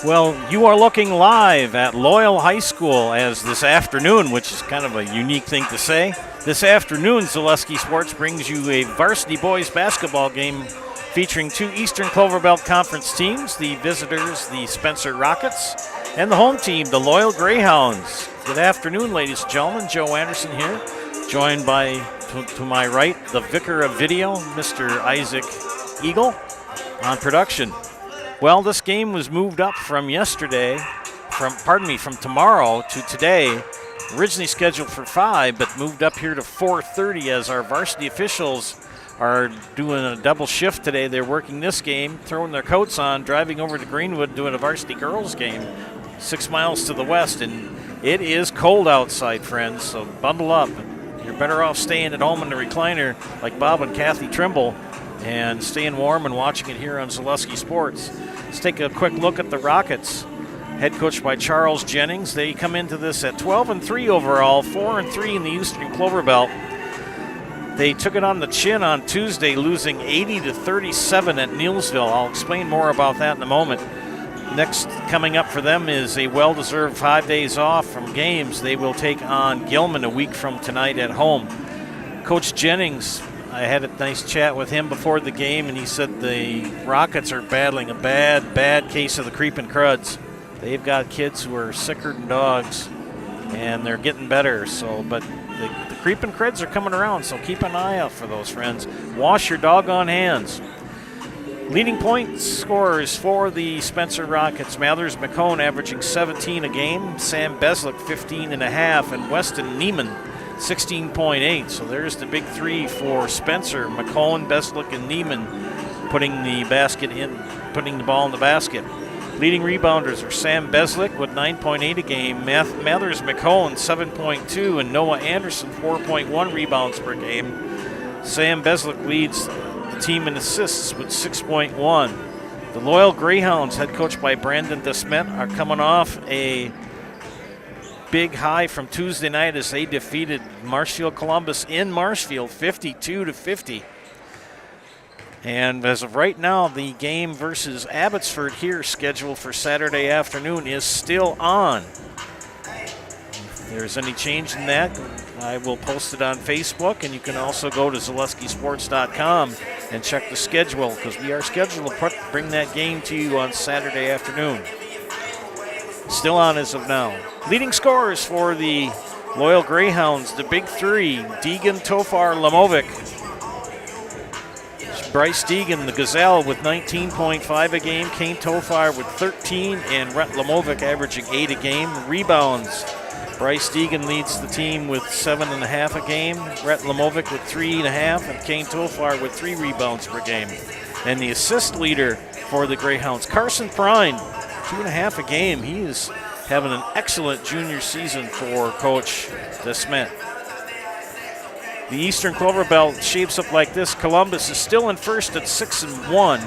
Well, you are looking live at Loyal High School as this afternoon, which is kind of a unique thing to say. This afternoon, Zaleski Sports brings you a varsity boys basketball game featuring two Eastern Clover Belt Conference teams, the visitors, the Spencer Rockets, and the home team, the Loyal Greyhounds. Good afternoon, ladies and gentlemen. Joe Anderson here, joined by, to my right, the Vicar of Video, Mr. Isaac Eagle, on production. Well, this game was moved up from from tomorrow to today. Originally scheduled for 5, but moved up here to 4:30 as our varsity officials are doing a double shift today. They're working this game, throwing their coats on, driving over to Greenwood, doing a varsity girls game 6 miles to the west. And it is cold outside, friends, so bundle up. You're better off staying at home in the recliner like Bob and Kathy Trimble and staying warm and watching it here on Zaleski Sports. Let's take a quick look at the Rockets, head coached by Charles Jennings. They come into this at 12-3 overall, 4-3 in the Eastern Clover Belt. They took it on the chin on Tuesday, losing 80-37 at Neillsville. I'll explain more about that in a moment. Next coming up for them is a well-deserved 5 days off from games. They will take on Gilman a week from tonight at home. Coach Jennings, I had a nice chat with him before the game, and he said the Rockets are battling a bad case of the creeping cruds. They've got kids who are sicker than dogs, and they're getting better. But the creeping creds are coming around, so keep an eye out for those, friends. Wash your doggone hands. Leading point scorers for the Spencer Rockets: Mathers McCone averaging 17 a game, Sam Beslick 15.5, and Weston Neiman 16.8. So there's the big three for Spencer: McCone, Beslick, and Neiman putting the ball in the basket. Leading rebounders are Sam Beslick with 9.8 a game, Mathers McCone 7.2, and Noah Anderson 4.1 rebounds per game. Sam Beslick leads the team in assists with 6.1. The Loyal Greyhounds, head coached by Brandon DeSmet, are coming off a big high from Tuesday night as they defeated Marshfield Columbus in Marshfield 52-50. And as of right now, the game versus Abbotsford here, scheduled for Saturday afternoon, is still on. If there's any change in that, I will post it on Facebook, and you can also go to ZaleskiSports.com and check the schedule, because we are scheduled to bring that game to you on Saturday afternoon. Still on as of now. Leading scorers for the Loyal Greyhounds, the big three: Deegan, Tofar, Lamovic. Bryce Deegan, the Gazelle, with 19.5 a game, Kane Tofar with 13, and Rhett Lamovic averaging 8 a game. Rebounds: Bryce Deegan leads the team with 7.5 a game, Rhett Lamovic with 3.5, and Kane Tofar with 3 rebounds per game. And the assist leader for the Greyhounds, Carson Prine, 2.5 a game. He is having an excellent junior season for Coach DeSmet. The Eastern Clover Belt shapes up like this. Columbus is still in first at 6-1.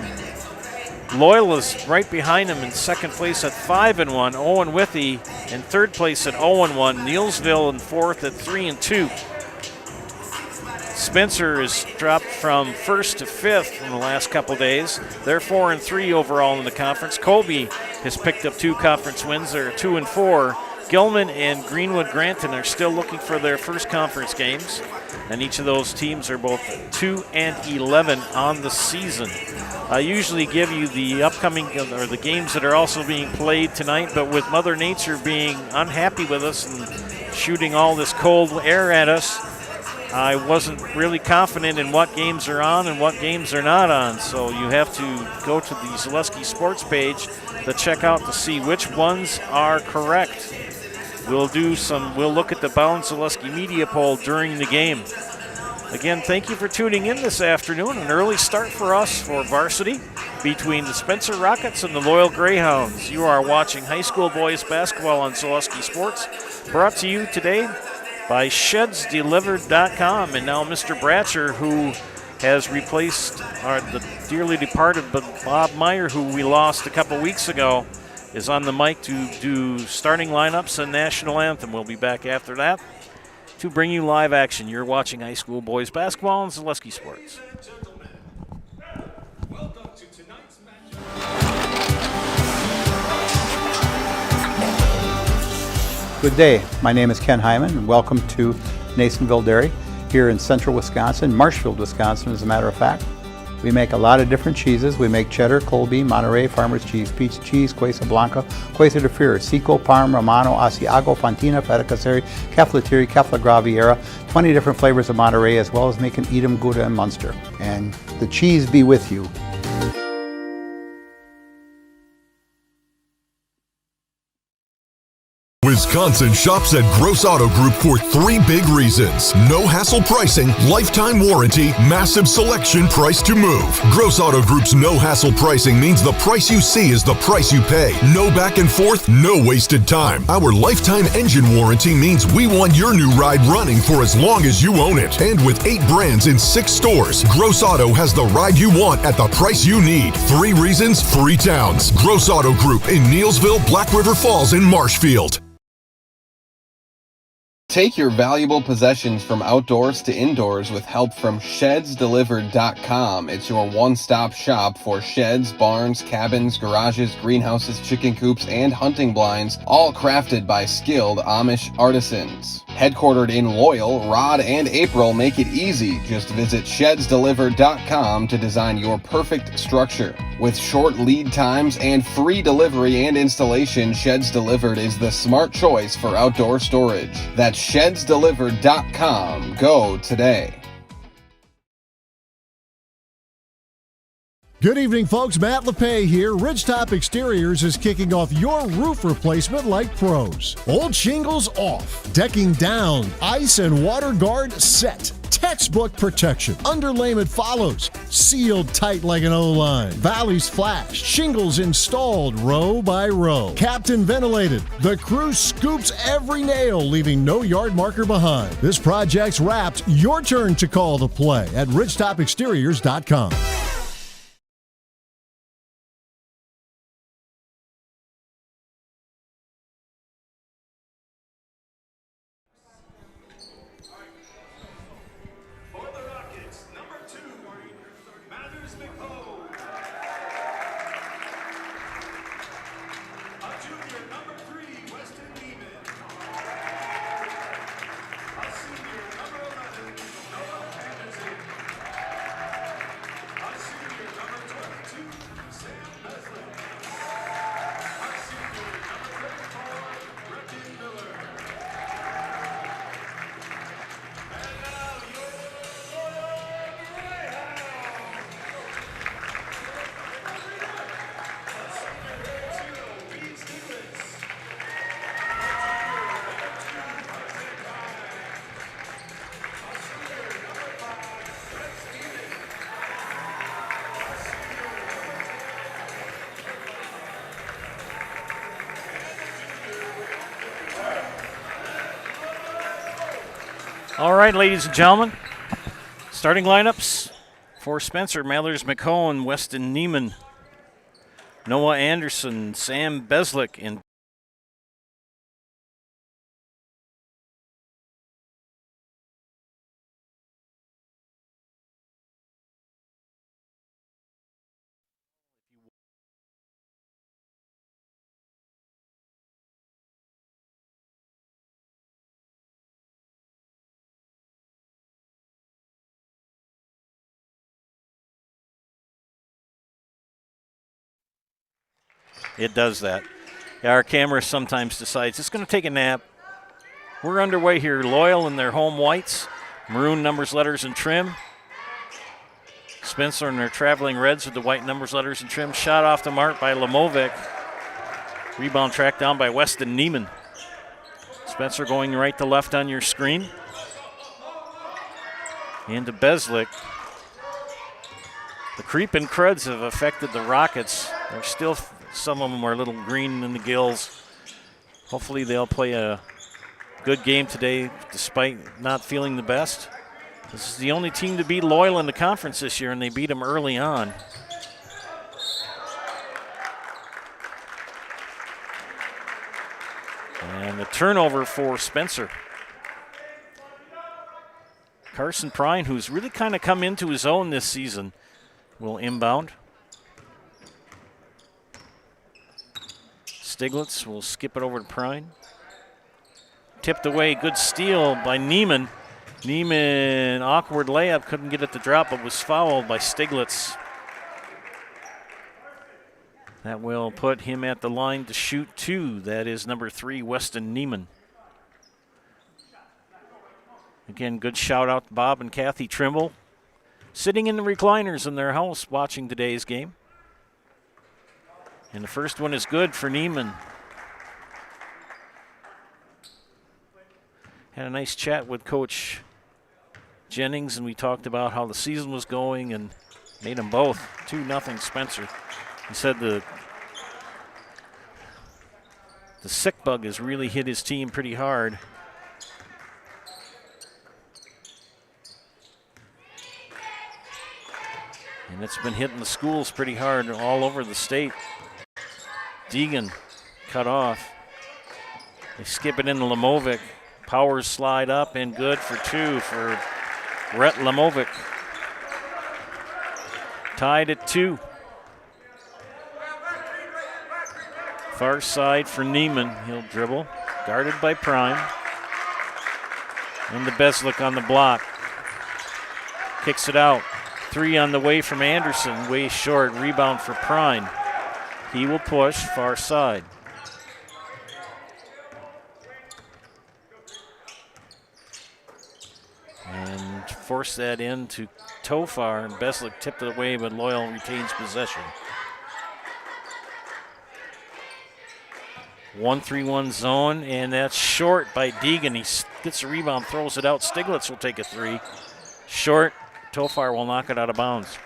Loyal is right behind them in second place at 5-1. Owen Withy in third place at 0-1. Neillsville in fourth at 3-2. Spencer has dropped from first to fifth in the last couple days. They're 4-3 overall in the conference. Colby has picked up 2 conference wins. They're 2-4. Gilman and Greenwood Granton are still looking for their first conference games, and each of those teams are both 2-11 on the season. I usually give you the upcoming or the games that are also being played tonight, but with Mother Nature being unhappy with us and shooting all this cold air at us, I wasn't really confident in what games are on and what games are not on. So you have to go to the Zaleski Sports page to check out to see which ones are correct. We'll look at the Bound Zaleski media poll during the game. Again, thank you for tuning in this afternoon. An early start for us for varsity between the Spencer Rockets and the Loyal Greyhounds. You are watching high school boys basketball on Zaleski Sports, brought to you today by ShedsDelivered.com. And now Mr. Bratcher, who has replaced the dearly departed Bob Meyer, who we lost a couple weeks ago, is on the mic to do starting lineups and national anthem. We'll be back after that to bring you live action. You're watching high school boys basketball on Zaleski Sports. Welcome to tonight's matchup. Good day. My name is Ken Hyman, and welcome to Nasonville Dairy here in central Wisconsin, Marshfield, Wisconsin, as a matter of fact. We make a lot of different cheeses. We make cheddar, Colby, Monterey, Farmer's Cheese, Peach Cheese, Quesa Blanca, Quesa de Fear, Seco, Parm, Romano, Asiago, Fontina, Feta Caseri, Keflatiri, Kefla Graviera, 20 different flavors of Monterey, as well as making Edam, Gouda, and Munster. And the cheese be with you. Wisconsin shops at Gross Auto Group for 3 big reasons. No hassle pricing, lifetime warranty, massive selection, price to move. Gross Auto Group's no hassle pricing means the price you see is the price you pay. No back and forth, no wasted time. Our lifetime engine warranty means we want your new ride running for as long as you own it. And with 8 brands in 6 stores, Gross Auto has the ride you want at the price you need. 3 reasons, 3 towns. Gross Auto Group in Neelsville, Black River Falls, and Marshfield. Take your valuable possessions from outdoors to indoors with help from ShedsDelivered.com. It's your one-stop shop for sheds, barns, cabins, garages, greenhouses, chicken coops, and hunting blinds, all crafted by skilled Amish artisans. Headquartered in Loyal, Rod and April make it easy. Just visit ShedsDelivered.com to design your perfect structure. With short lead times and free delivery and installation, Sheds Delivered is the smart choice for outdoor storage. That's ShedsDelivered.com. Go today. Good evening, folks. Matt LePay here. Ridgetop Exteriors is kicking off your roof replacement like pros. Old shingles off, decking down, ice and water guard set. Textbook protection. Underlayment follows. Sealed tight like an O-line. Valleys flashed. Shingles installed row by row. Captain ventilated. The crew scoops every nail, leaving no yard marker behind. This project's wrapped. Your turn to call the play at ridgetopexteriors.com. All right, ladies and gentlemen, starting lineups for Spencer: Mallers McCone, Weston Neiman, Noah Anderson, Sam Beslick, and it does that. Yeah, our camera sometimes decides it's going to take a nap. We're underway here. Loyal in their home whites, maroon numbers, letters, and trim. Spencer in their traveling reds with the white numbers, letters, and trim. Shot off the mark by Lamovic. Rebound tracked down by Weston Neiman. Spencer going right to left on your screen. And to Beslick. The creep and creds have affected the Rockets. They're still, some of them are a little green in the gills. Hopefully they'll play a good game today despite not feeling the best. This is the only team to beat Loyal in the conference this year, and they beat them early on. And the turnover for Spencer. Carson Prine, who's really kind of come into his own this season, will inbound. Stiglitz will skip it over to Prine. tipped away. Good steal by Neiman. Neiman, awkward layup, couldn't get it to drop, but was fouled by Stiglitz. That will put him at the line to shoot 2. That is number 3, Weston Neiman. Again, good shout out to Bob and Kathy Trimble, sitting in the recliners in their house watching today's game. And the first one is good for Neiman. Had a nice chat with Coach Jennings, and we talked about how the season was going and made them both 2-0 Spencer. He said the sick bug has really hit his team pretty hard. And it's been hitting the schools pretty hard all over the state. Deegan cut off. They skip it into Lamovic. Powers slide up and good for 2 for Rhett Lamovic. Tied at 2. Far side for Neiman. He'll dribble. Guarded by Prime. And the Beslick on the block. Kicks it out. 3 on the way from Anderson. Way short. Rebound for Prime. He will push far side. And force that into Tofar. And Beslick tipped it away, but Loyal retains possession. 1-3-1 zone, and that's short by Deegan. He gets a rebound, throws it out. Stiglitz will take a 3. Short. Tofar will knock it out of bounds.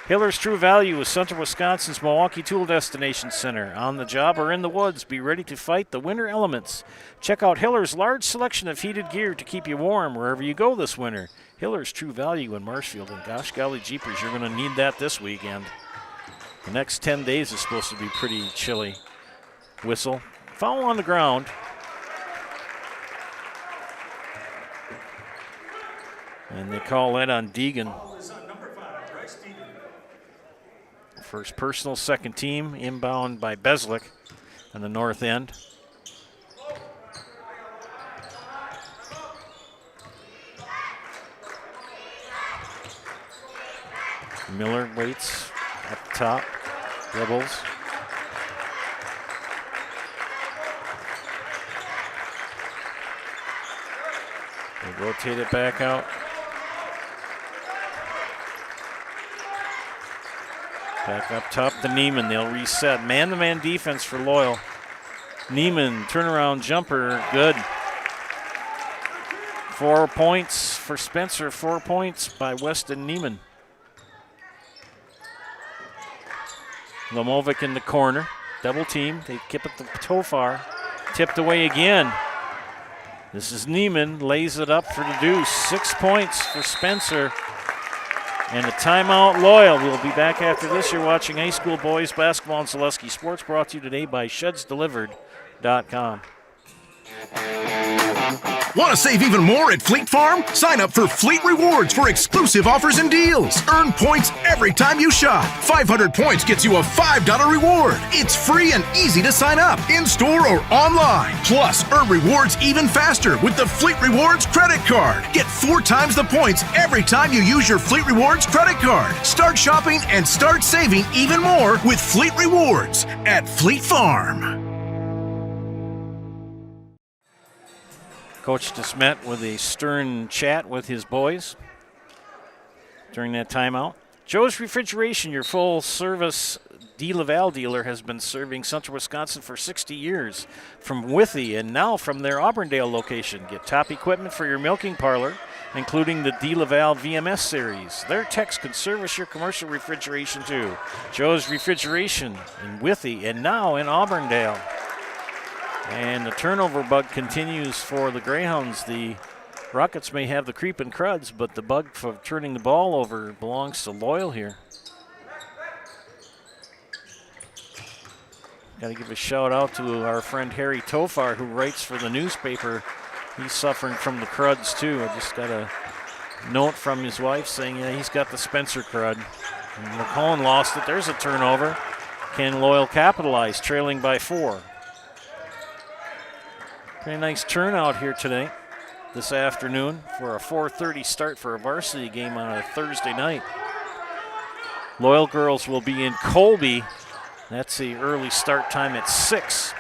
Hiller's True Value is Central Wisconsin's Milwaukee Tool Destination Center. On the job or in the woods, be ready to fight the winter elements. Check out Hiller's large selection of heated gear to keep you warm wherever you go this winter. Hiller's True Value in Marshfield, and gosh golly jeepers, you're going to need that this weekend. The next 10 days is supposed to be pretty chilly. Whistle. Foul on the ground. And they call that on Deegan. First personal, second team. Inbound by Beslick on the north end. Miller waits up top. Dribbles. They rotate it back out. Back up top to Neiman. They'll reset. Man-to-man defense for Loyal. Neiman, turnaround jumper, good. 4 points for Spencer. 4 points by Weston Neiman. Lamovic in the corner. Double team. They kip it to Tofar. Tipped away again. This is Neiman. Lays it up for the deuce. 6 points for Spencer. And a timeout, Loyal. We'll be back after this. You're watching high school boys basketball and Selesky Sports, brought to you today by ShedsDelivered.com. Want to save even more at Fleet Farm? Sign up for Fleet Rewards for exclusive offers and deals. Earn points every time you shop. 500 points gets you a $5 reward. It's free and easy to sign up, in-store or online. Plus, earn rewards even faster with the Fleet Rewards credit card. Get 4 times the points every time you use your Fleet Rewards credit card. Start shopping and start saving even more with Fleet Rewards at Fleet Farm. Coach just met with a stern chat with his boys during that timeout. Joe's Refrigeration, your full-service DeLaval dealer, has been serving Central Wisconsin for 60 years. From Withee and now from their Auburndale location. Get top equipment for your milking parlor, including the DeLaval VMS series. Their techs can service your commercial refrigeration too. Joe's Refrigeration in Withee and now in Auburndale. And the turnover bug continues for the Greyhounds. The Rockets may have the creeping cruds, but the bug for turning the ball over belongs to Loyal here. Got to give a shout out to our friend Harry Tofar, who writes for the newspaper. He's suffering from the cruds too. I just got a note from his wife saying, yeah, he's got the Spencer crud. And McCollum lost it. There's a turnover. Can Loyal capitalize, trailing by 4? Pretty nice turnout here today, this afternoon, for a 4:30 start for a varsity game on a Thursday night. Loyal girls will be in Colby. That's the early start time at 6.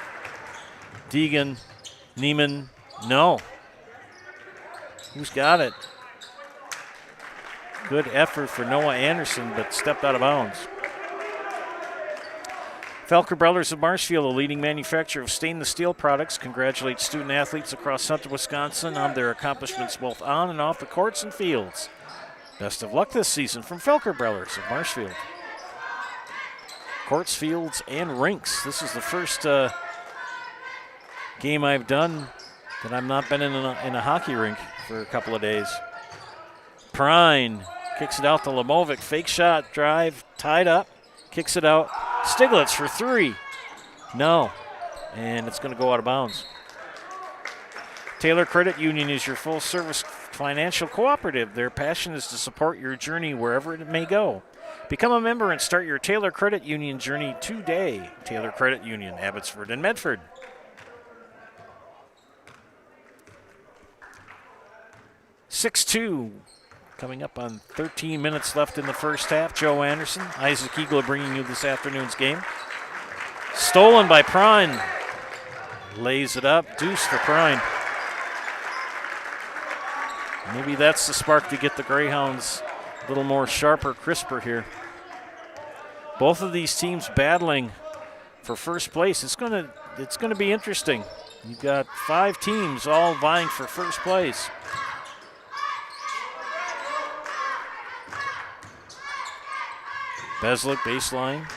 Deegan, Neiman, no. Who's got it? Good effort for Noah Anderson, but stepped out of bounds. Felker Brothers of Marshfield, a leading manufacturer of stainless steel products, congratulates student athletes across central Wisconsin on their accomplishments both on and off the courts and fields. Best of luck this season from Felker Brothers of Marshfield. Courts, fields, and rinks. This is the first game I've done that I've not been in a hockey rink for a couple of days. Prine kicks it out to Lamovic. Fake shot, drive, tied up, kicks it out. Stiglitz for 3. No. And it's going to go out of bounds. Taylor Credit Union is your full-service financial cooperative. Their passion is to support your journey wherever it may go. Become a member and start your Taylor Credit Union journey today. Taylor Credit Union, Abbotsford and Medford. (6-2). Coming up on 13 minutes left in the first half. Joe Anderson, Isaac Eagler bringing you this afternoon's game. Stolen by Prine. Lays it up. Deuce for Prine. Maybe that's the spark to get the Greyhounds a little more sharper, crisper here. Both of these teams battling for first place. It's gonna be interesting. You've got 5 teams all vying for first place. Beslick, baseline.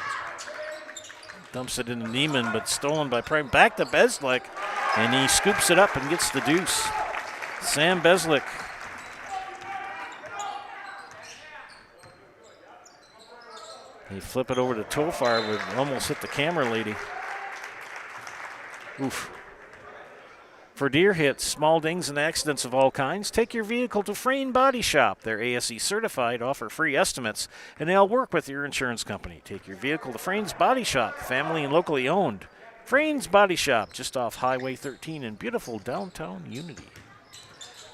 Dumps it into Neiman, but stolen by Prime. Back to Beslick, and he scoops it up and gets the deuce. Sam Beslick. They flip it over to Tofar, would almost hit the camera lady. Oof. For deer hits, small dings, and accidents of all kinds, take your vehicle to Frayne Body Shop. They're ASE certified, offer free estimates, and they'll work with your insurance company. Take your vehicle to Frayne's Body Shop, family and locally owned. Frayne's Body Shop, just off Highway 13 in beautiful downtown Unity.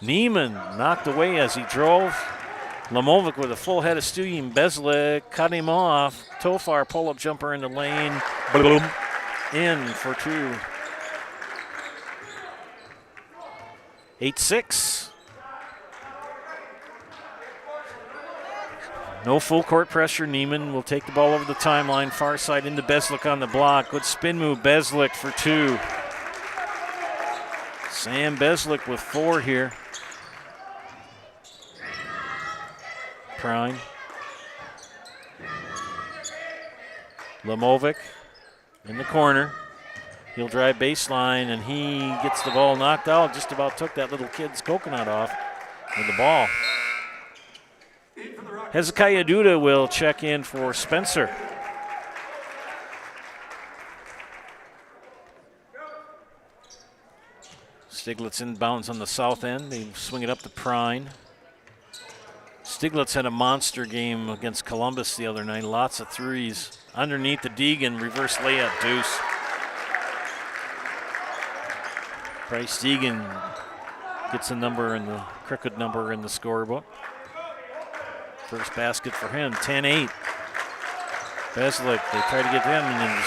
Neiman knocked away as he drove. Lamovic with a full head of steam. Beslick cut him off. Tofar pull-up jumper in the lane. Boom. In for 2. 8-6. No full court pressure. Neiman will take the ball over the timeline. Far side into Beslick on the block. Good spin move. Beslick for 2. Sam Beslick with 4 here. Prime. Lamovic in the corner. He'll drive baseline, and he gets the ball knocked out. Just about took that little kid's coconut off with the ball. Hezekiah Duda will check in for Spencer. Stiglitz inbounds on the south end. They swing it up to Prine. Stiglitz had a monster game against Columbus the other night. Lots of threes. Underneath the Deegan, reverse layup, deuce. Bryce Deegan gets a number in the crooked number in the scorebook. First basket for him, 10-8. Beslick, they try to get him, and then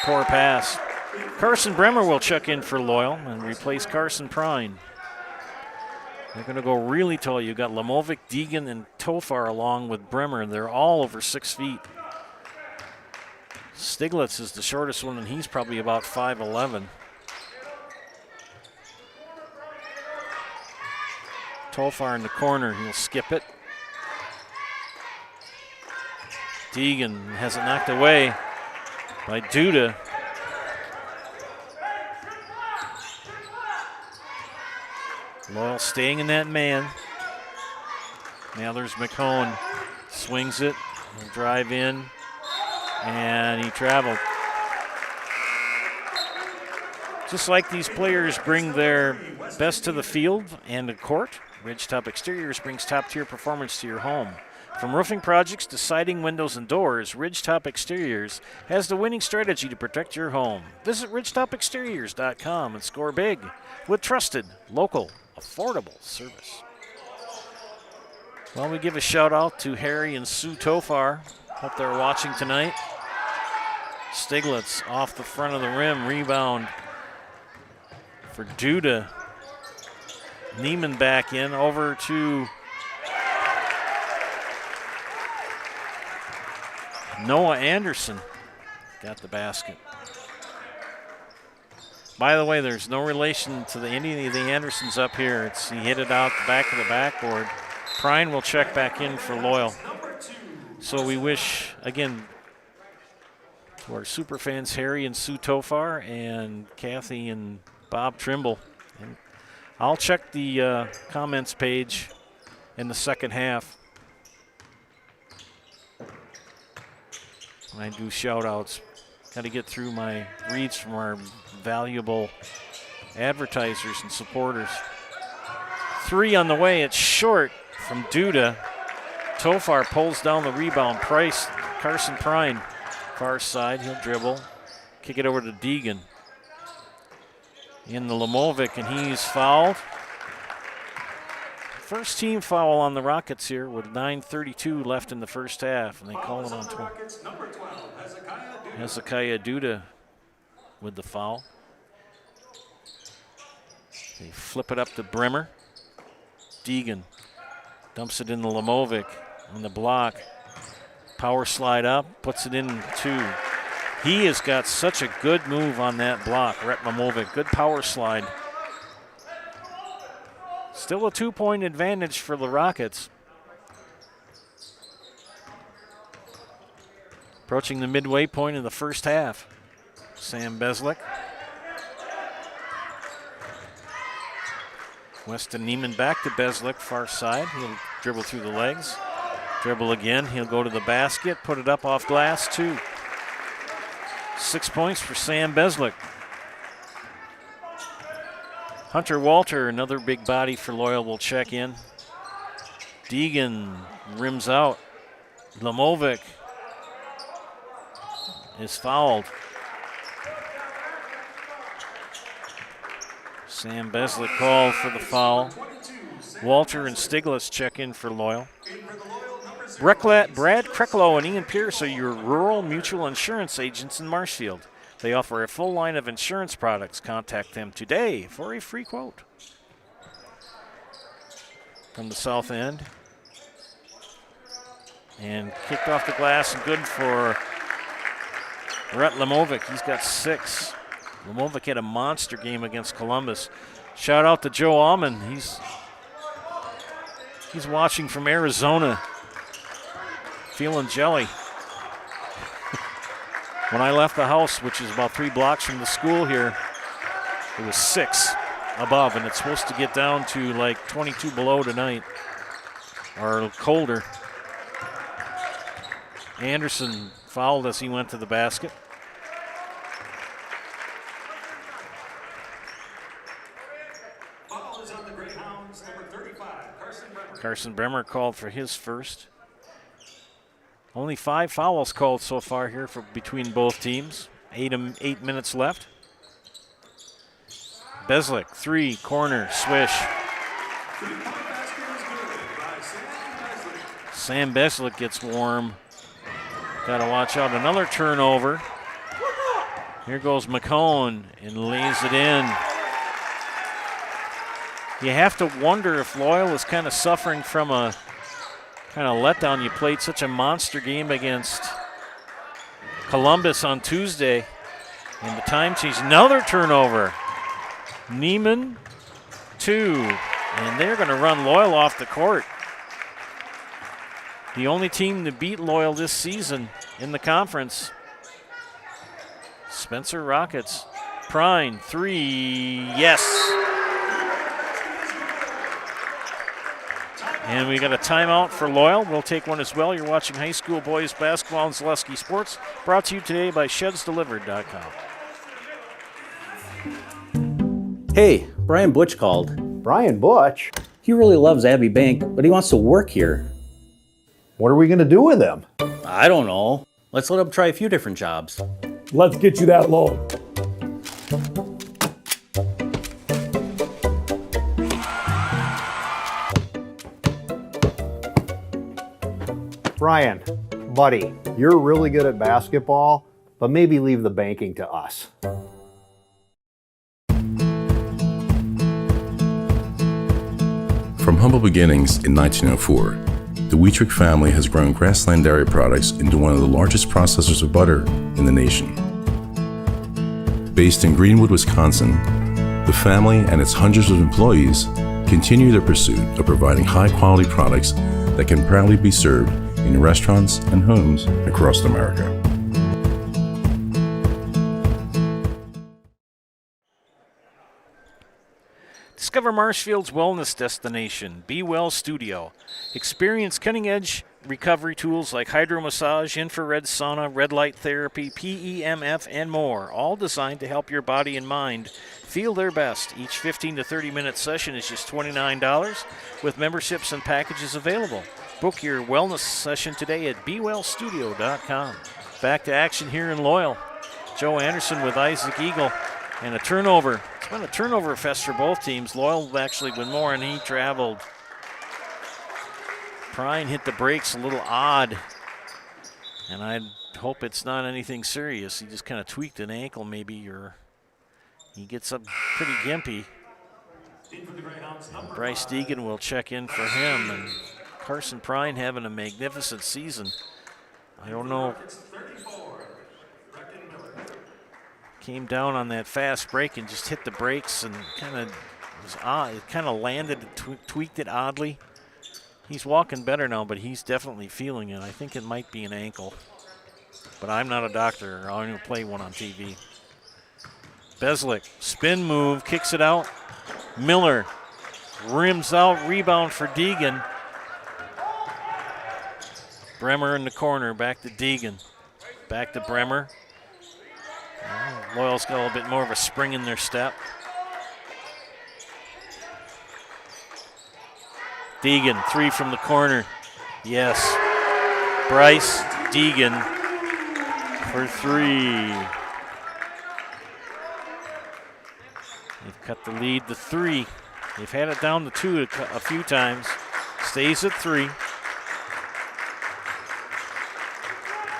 poor pass. Carson Bremer will check in for Loyal and replace Carson Prine. They're going to go really tall. You've got Lamovic, Deegan, and Tofar along with Bremer, and they're all over 6 feet. Stiglitz is the shortest one, and he's probably about 5'11". Tofar in the corner, he'll skip it. Deegan has it knocked away by Duda. Loyal staying in that man. Now there's McCone. Swings it. He'll drive in. And he traveled. Just like these players bring their best to the field and the court, Ridgetop Exteriors brings top-tier performance to your home. From roofing projects to siding, windows, and doors, Ridgetop Exteriors has the winning strategy to protect your home. Visit ridgetopexteriors.com and score big with trusted, local, affordable service. Well, we give a shout out to Harry and Sue Tofar. Hope they're watching tonight. Stiglitz off the front of the rim, rebound for Duda. Neiman back in, over to Noah Anderson. Got the basket. By the way, there's no relation to any of the Andersons up here. He hit it out the back of the backboard. Prine will check back in for Loyal. So we wish, again, to our super fans, Harry and Sue Tofar and Kathy and Bob Trimble. And I'll check the comments page in the second half. When I do shout-outs, got to get through my reads from our valuable advertisers and supporters. 3 on the way, it's short from Duda. Tofar pulls down the rebound. Carson Prine, far side, he'll dribble. Kick it over to Deegan. In the Lamovic, and he's fouled. First team foul on the Rockets here with 9:32 left in the first half, and they call it on 12. Hezekiah Duda with the foul. They flip it up to Bremer. Deegan dumps it in the Lamovic on the block. Power slide up, puts it in 2. He has got such a good move on that block, Rhett Lamovic. Good power slide. Still a 2-point advantage for the Rockets. Approaching the midway point of the first half. Sam Beslick. Weston Neiman back to Beslick, far side. He'll dribble through the legs. Dribble again. He'll go to the basket, put it up off glass, 2. 6 points for Sam Beslick. Hunter Walter, another big body for Loyal, will check in. Deegan rims out. Lamovic is fouled. Sam Beslick called for the foul. Walter and Stiglitz check in for Loyal. Brad Krecklow and Ian Pierce are your rural mutual insurance agents in Marshfield. They offer a full line of insurance products. Contact them today for a free quote. From the south end. And kicked off the glass and good for Rhett Lamovic. He's got 6. Lamovic had a monster game against Columbus. Shout out to Joe Allman. He's watching from Arizona. Feeling jelly. When I left the house, which is about 3 blocks from the school here, it was 6 above, and it's supposed to get down to like 22 below tonight, or colder. Anderson fouled as he went to the basket. Foul is on the Greyhounds, number 35, Carson Bremer called for his first. Only 5 fouls called so far here between both teams. 8 minutes left. Beslick, 3, corner, swish. Sam Beslick gets warm. Got to watch out. Another turnover. Here goes McCone and lays it in. You have to wonder if Loyal is kind of suffering from a kind of letdown. You played such a monster game against Columbus on Tuesday, and the time change. Another turnover. Neiman, 2, and they're going to run Loyal off the court. The only team to beat Loyal this season in the conference. Spencer Rockets. Prine, 3, yes. And we got a timeout for Loyal. We'll take one as well. You're watching high school boys basketball and Zaleski Sports, brought to you today by ShedsDelivered.com. Hey, Brian Butch called. Brian Butch? He really loves Abbey Bank, but he wants to work here. What are we going to do with him? I don't know. Let's let him try a few different jobs. Let's get you that loan. Brian, buddy, you're really good at basketball, but maybe leave the banking to us. From humble beginnings in 1904, the Wheatrick family has grown Grassland Dairy Products into one of the largest processors of butter in the nation. Based in Greenwood, Wisconsin, the family and its hundreds of employees continue their pursuit of providing high-quality products that can proudly be served in restaurants and homes across America. Discover Marshfield's wellness destination, Be Well Studio. Experience cutting-edge recovery tools like hydromassage, infrared sauna, red light therapy, PEMF, and more, all designed to help your body and mind feel their best. Each 15 to 30-minute session is just $29, with memberships and packages available. Book your wellness session today at BeWellStudio.com. Back to action here in Loyal. Joe Anderson with Isaac Eagle. And a turnover. It's been a turnover fest for both teams. Loyal actually with more, and he traveled. Prine hit the brakes a little odd. And I hope it's not anything serious. He just kind of tweaked an ankle maybe, or he gets up pretty gimpy. And Bryce Deegan will check in for him. And Carson Prine having a magnificent season. I don't know. Came down on that fast break and just hit the brakes and kind of was odd. It kind of landed, tweaked it oddly. He's walking better now, but he's definitely feeling it. I think it might be an ankle, but I'm not a doctor. I'll only play one on TV. Beslick, spin move, kicks it out. Miller rims out, rebound for Deegan. Bremer in the corner, back to Deegan. Back to Bremer. Loyal's got a little bit more of a spring in their step. Deegan, three from the corner. Yes. Bryce Deegan for three. They've cut the lead to three. They've had it down to two a few times. Stays at three.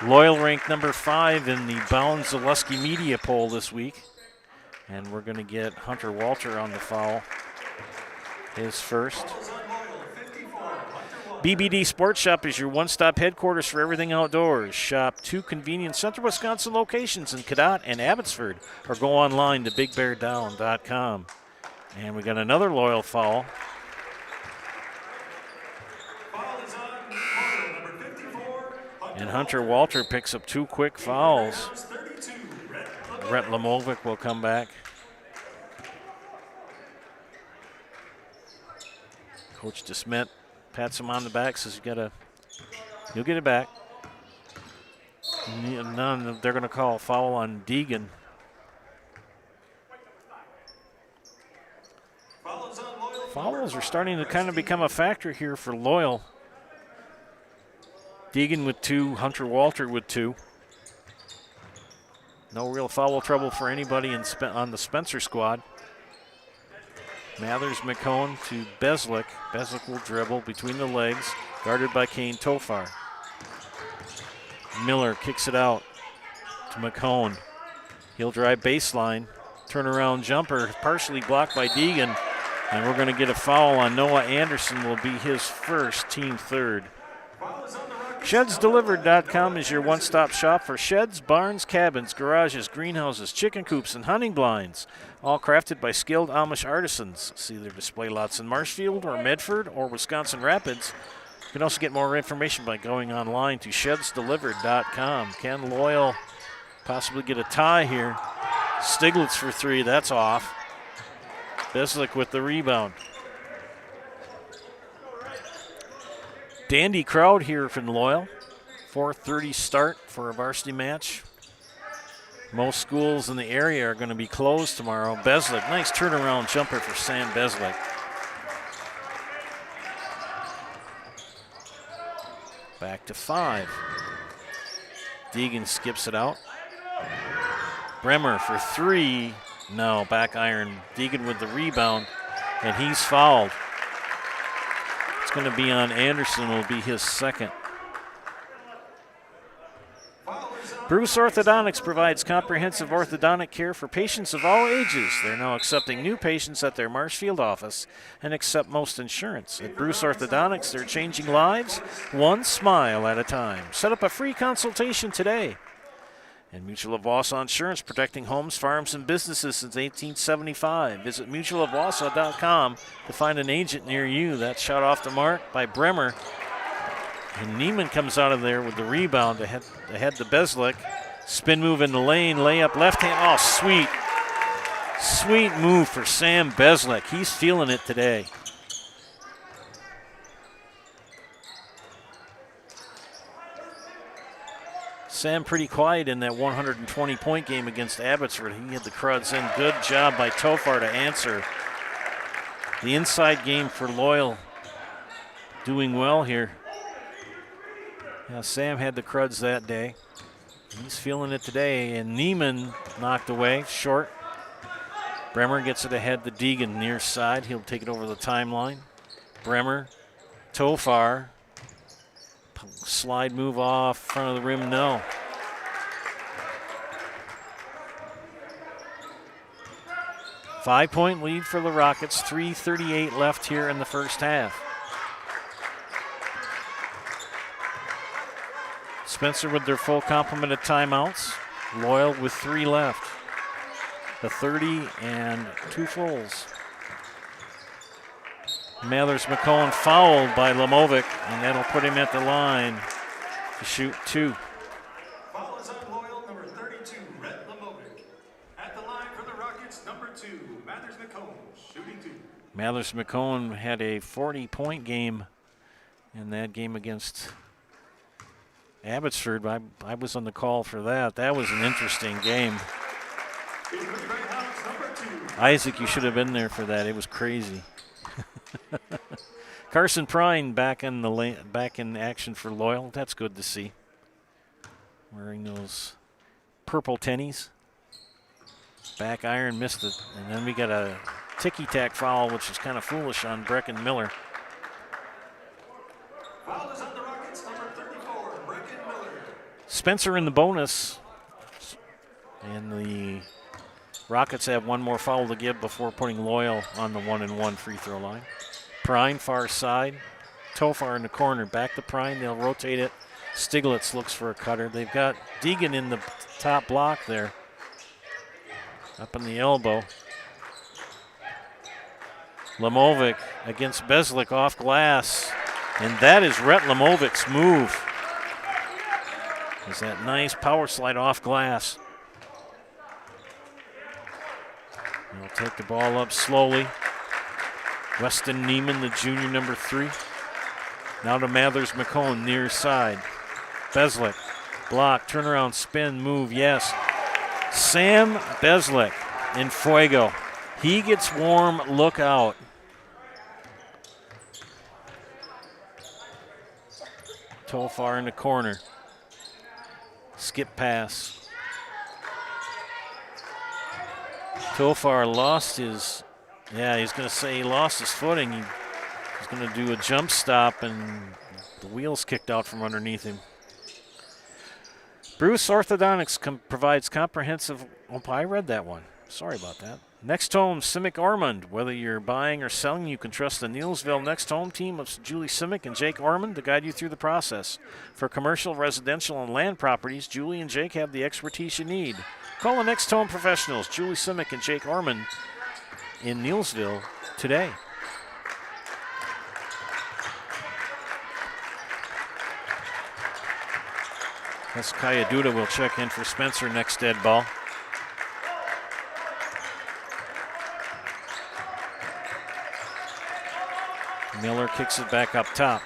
Loyal ranked number 5 in the Bound Zaleski Media poll this week. And we're going to get Hunter Walter on the foul. His first. BBD Sports Shop is your one-stop headquarters for everything outdoors. Shop 2 convenient Central Wisconsin locations in Cadott and Abbotsford, or go online to BigBearDown.com. And we got another Loyal foul. And Hunter Walter picks up 2 quick fouls. Brett Lamovic will come back. Coach DeSmet pats him on the back, says you'll get it back. They're going to call a foul on Deegan. Fouls are starting to kind of become a factor here for Loyal. Deegan with 2, Hunter Walter with 2. No real foul trouble for anybody on the Spencer squad. Mathers McCone to Beslick. Beslick will dribble between the legs, guarded by Kane Tofar. Miller kicks it out to McCone. He'll drive baseline. Turnaround jumper, partially blocked by Deegan. And we're going to get a foul on Noah Anderson, will be his first, team third. ShedsDelivered.com is your one-stop shop for sheds, barns, cabins, garages, greenhouses, chicken coops, and hunting blinds. All crafted by skilled Amish artisans. See their display lots in Marshfield or Medford or Wisconsin Rapids. You can also get more information by going online to ShedsDelivered.com. Can Loyal possibly get a tie here? Stiglitz for 3, that's off. Beslick with the rebound. Dandy crowd here from Loyal. 4:30 start for a varsity match. Most schools in the area are going to be closed tomorrow. Beslick, nice turnaround jumper for Sam Beslick. Back to 5. Deegan skips it out. Bremer for 3. No, back iron. Deegan with the rebound, and he's fouled. It's going to be on Anderson. It'll be his second. Bruce Orthodontics provides comprehensive orthodontic care for patients of all ages. They're now accepting new patients at their Marshfield office and accept most insurance. At Bruce Orthodontics, they're changing lives one smile at a time. Set up a free consultation today. And Mutual of Wausau Insurance, protecting homes, farms, and businesses since 1875. Visit mutualofwausau.com to find an agent near you. That's shot off the mark by Bremer. And Neiman comes out of there with the rebound ahead to Beslick. Spin move in the lane, layup left hand. Oh, sweet. Sweet move for Sam Beslick. He's feeling it today. Sam pretty quiet in that 120-point game against Abbotsford. He had the crowds in. Good job by Tofar to answer. The inside game for Loyal doing well here. Yeah, Sam had the cruds that day. He's feeling it today, and Neiman knocked away, short. Bremer gets it ahead to Deegan, near side. He'll take it over the timeline. Bremer, Tofar. Slide move off front of the rim, no. Five-point lead for the Rockets, 3:38 left here in the first half. Spencer with their full complement of timeouts. Loyal with 3 left. The 30 and 2 fulls. Mathers McCone fouled by Lamovic, and that'll put him at the line to shoot 2. Foul is on Loyal, number 32, Rhett Lamovic. At the line for the Rockets, number 2, Mathers McCone, shooting 2. Mathers McCone had a 40-point game in that game against Abbotsford. I was on the call for that. That was an interesting game. Isaac, you should have been there for that. It was crazy. Carson Prine back in action for Loyal. That's good to see. Wearing those purple tennies. Back iron missed it, and then we got a ticky-tack foul, which is kind of foolish on Brecken Miller. Foul is on the Rockets, number 34, Brecken Miller. Spencer in the bonus, and the Rockets have one more foul to give before putting Loyal on the 1-and-1 free throw line. Prine far side, Tofar in the corner, back to Prine, they'll rotate it. Stiglitz looks for a cutter. They've got Deegan in the top block there, up in the elbow. Lamovic against Beslick off glass, and that is Rhett Lamovic's move. Is that nice power slide off glass. He'll take the ball up slowly. Weston Neiman, the junior, number 3. Now to Mathers McCone, near side. Beslick, block, turnaround, spin, move, yes. Sam Beslick in fuego. He gets warm, look out. Tofar in the corner. Skip pass. Tofar lost his, he's going to say he lost his footing. He's going to do a jump stop, and the wheels kicked out from underneath him. Bruce Orthodontics provides comprehensive, I read that one. Sorry about that. Next Home, Simic Ormond. Whether you're buying or selling, you can trust the Neilsville Next Home team of Julie Simic and Jake Ormond to guide you through the process. For commercial, residential, and land properties, Julie and Jake have the expertise you need. Call the Next Home professionals, Julie Simic and Jake Ormond, in Neilsville today. Hezekiah Duda will check in for Spencer next dead ball. Miller kicks it back up top.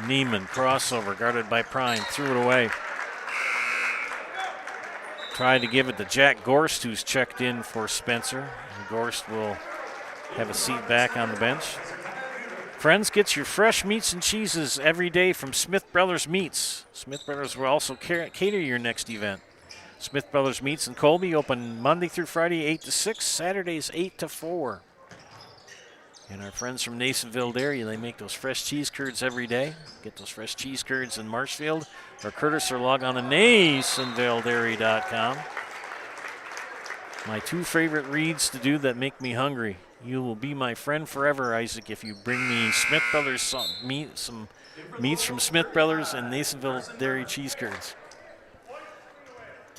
Neiman, crossover, guarded by Prine, threw it away. Tried to give it to Jack Gorst, who's checked in for Spencer. And Gorst will have a seat back on the bench. Friends, get your fresh meats and cheeses every day from Smith Brothers Meats. Smith Brothers will also cater your next event. Smith Brothers Meats in Colby open Monday through Friday 8 to 6, Saturdays 8 to 4. And our friends from Nasonville Dairy, they make those fresh cheese curds every day. Get those fresh cheese curds in Marshfield or Curtis, or log on to NasonvilleDairy.com. My 2 favorite reads to do that make me hungry. You will be my friend forever, Isaac, if you bring me Smith Brothers some meats from Smith Brothers and Nasonville Dairy cheese curds.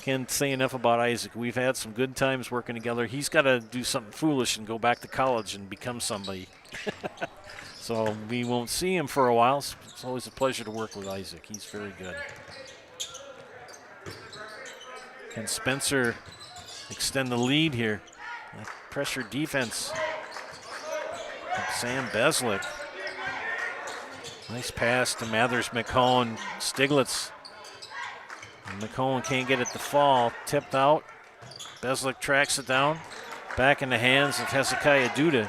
Can't say enough about Isaac. We've had some good times working together. He's got to do something foolish and go back to college and become somebody. So we won't see him for a while. It's always a pleasure to work with Isaac. He's very good. Can Spencer extend the lead here? That pressure defense. Sam Beslick. Nice pass to Mathers, McCone, Stiglitz. And McCone can't get it to fall. Tipped out. Beslick tracks it down. Back in the hands of Hezekiah Duda.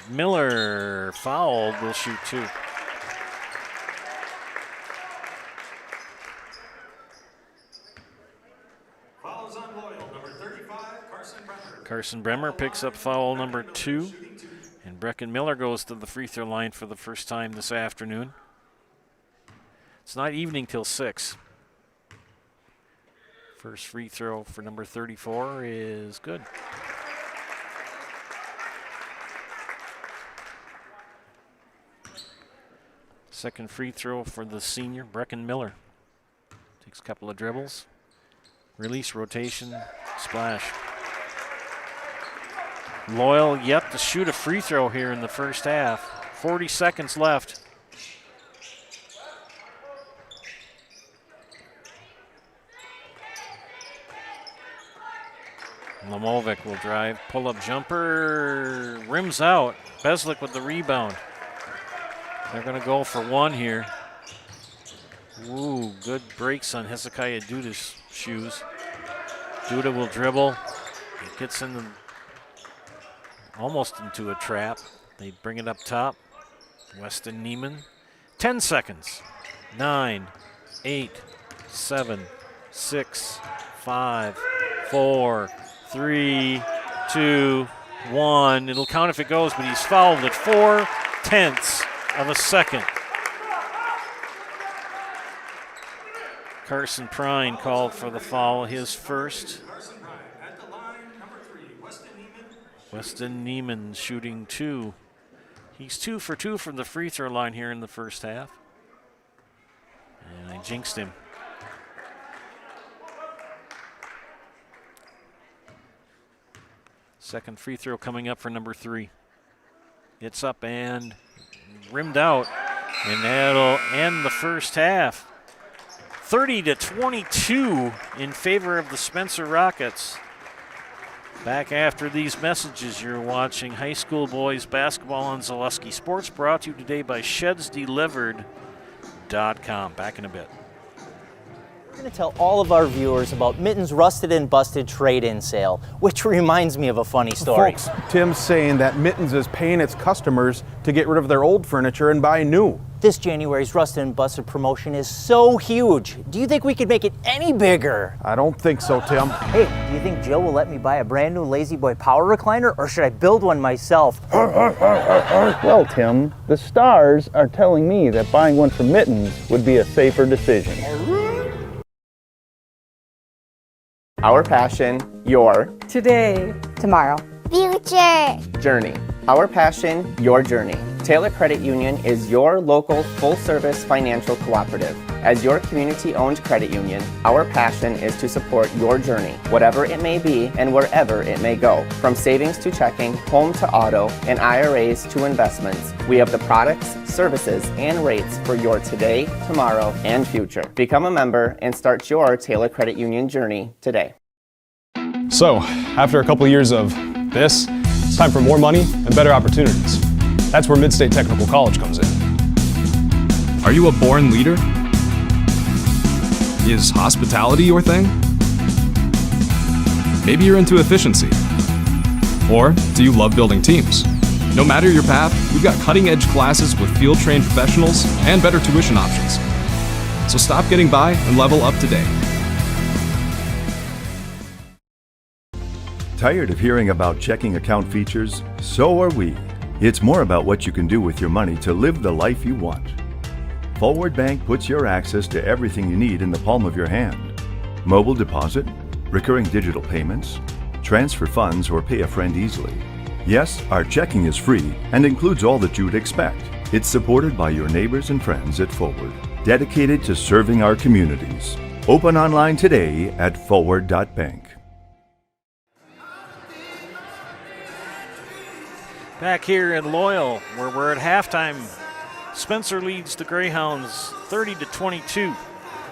Miller fouled. Will shoot 2. Fouls on Loyal, number 35, Carson Bremer. Carson Bremer picks up foul number 2. And Brecken Miller goes to the free throw line for the first time this afternoon. It's not evening till 6. First free throw for number 34 is good. Second free throw for the senior, Brecken Miller. Takes a couple of dribbles. Release, rotation, splash. Loyal yet to shoot a free throw here in the first half. 40 seconds left. Lamovic will drive, pull-up jumper, rims out. Beslick with the rebound. They're going to go for 1 here. Ooh, good breaks on Hezekiah Duda's shoes. Duda will dribble. He gets in almost into a trap. They bring it up top. Weston Neiman. 10 seconds. 9, 8, 7, 6, 5, 4, 3, 2, 1. It'll count if it goes, but he's fouled at 4/10 of a second. Carson Prine called for the foul, his first. Carson Bryant at the line, number 3, Weston Neiman. Weston Neiman shooting 2. He's 2 for 2 from the free throw line here in the first half. And I jinxed him. Second free throw coming up for number 3. It's up and rimmed out, and that'll end the first half. 30-22 in favor of the Spencer Rockets. Back after these messages, you're watching high school boys basketball on Zaleski Sports, brought to you today by ShedsDelivered.com. Back in a bit. We're going to tell all of our viewers about Mitten's Rusted and Busted trade-in sale, which reminds me of a funny story. Folks, Tim's saying that Mittens is paying its customers to get rid of their old furniture and buy new. This January's Rusted and Busted promotion is so huge. Do you think we could make it any bigger? I don't think so, Tim. Hey, do you think Jill will let me buy a brand new Lazy Boy power recliner, or should I build one myself? Well, Tim, the stars are telling me that buying one from Mittens would be a safer decision. Our passion, your today, tomorrow, future journey. Our passion, your journey. Taylor Credit Union is your local full-service financial cooperative. As your community-owned credit union, our passion is to support your journey, whatever it may be and wherever it may go. From savings to checking, home to auto, and IRAs to investments, we have the products, services, and rates for your today, tomorrow, and future. Become a member and start your Taylor Credit Union journey today. So, after a couple years of this, it's time for more money and better opportunities. That's where Mid-State Technical College comes in. Are you a born leader? Is hospitality your thing? Maybe you're into efficiency. Or do you love building teams? No matter your path, we've got cutting-edge classes with field-trained professionals and better tuition options. So stop getting by and level up today. Tired of hearing about checking account features? So are we. It's more about what you can do with your money to live the life you want. Forward Bank puts your access to everything you need in the palm of your hand. Mobile deposit, recurring digital payments, transfer funds, or pay a friend easily. Yes, our checking is free and includes all that you would expect. It's supported by your neighbors and friends at Forward, dedicated to serving our communities. Open online today at forward.bank. Back here in Loyal, where we're at halftime, Spencer leads the Greyhounds 30-22.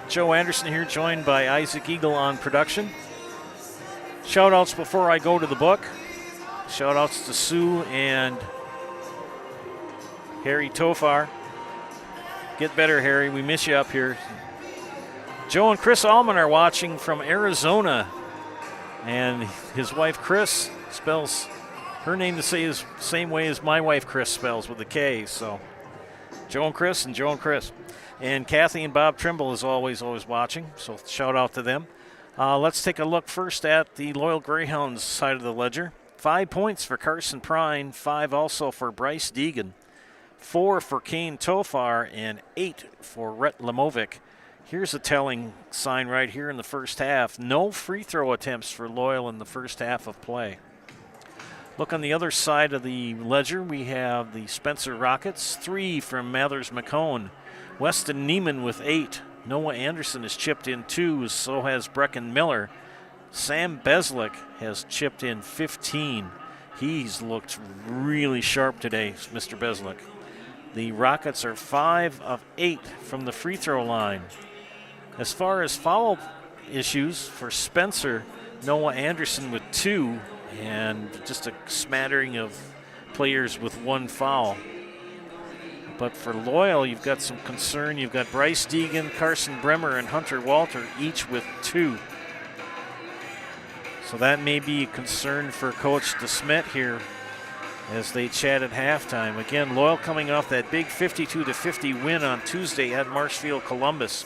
Joe Anderson here, joined by Isaac Eagle on production. Shout-outs before I go to the book. Shout-outs to Sue and Harry Tofar. Get better, Harry. We miss you up here. Joe and Chris Allman are watching from Arizona. And his wife, Chris, spells her name the same way as my wife, Chris, spells, with a K. So Joe and Chris and Joe and Chris. And Kathy and Bob Trimble is always watching. So shout out to them. Let's take a look first at the Loyal Greyhounds side of the ledger. 5 points for Carson Prine, 5 also for Bryce Deegan, 4 for Kane Tofar, and 8 for Rhett Lemovic. Here's a telling sign right here in the first half. No free throw attempts for Loyal in the first half of play. Look on the other side of the ledger, we have the Spencer Rockets, 3 from Mathers McCone. Weston Neiman with 8. Noah Anderson has chipped in 2, so has Brecken Miller. Sam Beslick has chipped in 15. He's looked really sharp today, Mr. Beslick. The Rockets are 5 of 8 from the free throw line. As far as foul issues for Spencer, Noah Anderson with 2, and just a smattering of players with 1 foul. But for Loyal, you've got some concern. You've got Bryce Deegan, Carson Bremer, and Hunter Walter, each with 2. So that may be a concern for Coach DeSmet here as they chat at halftime. Again, Loyal coming off that big 52-50 win on Tuesday at Marshfield Columbus.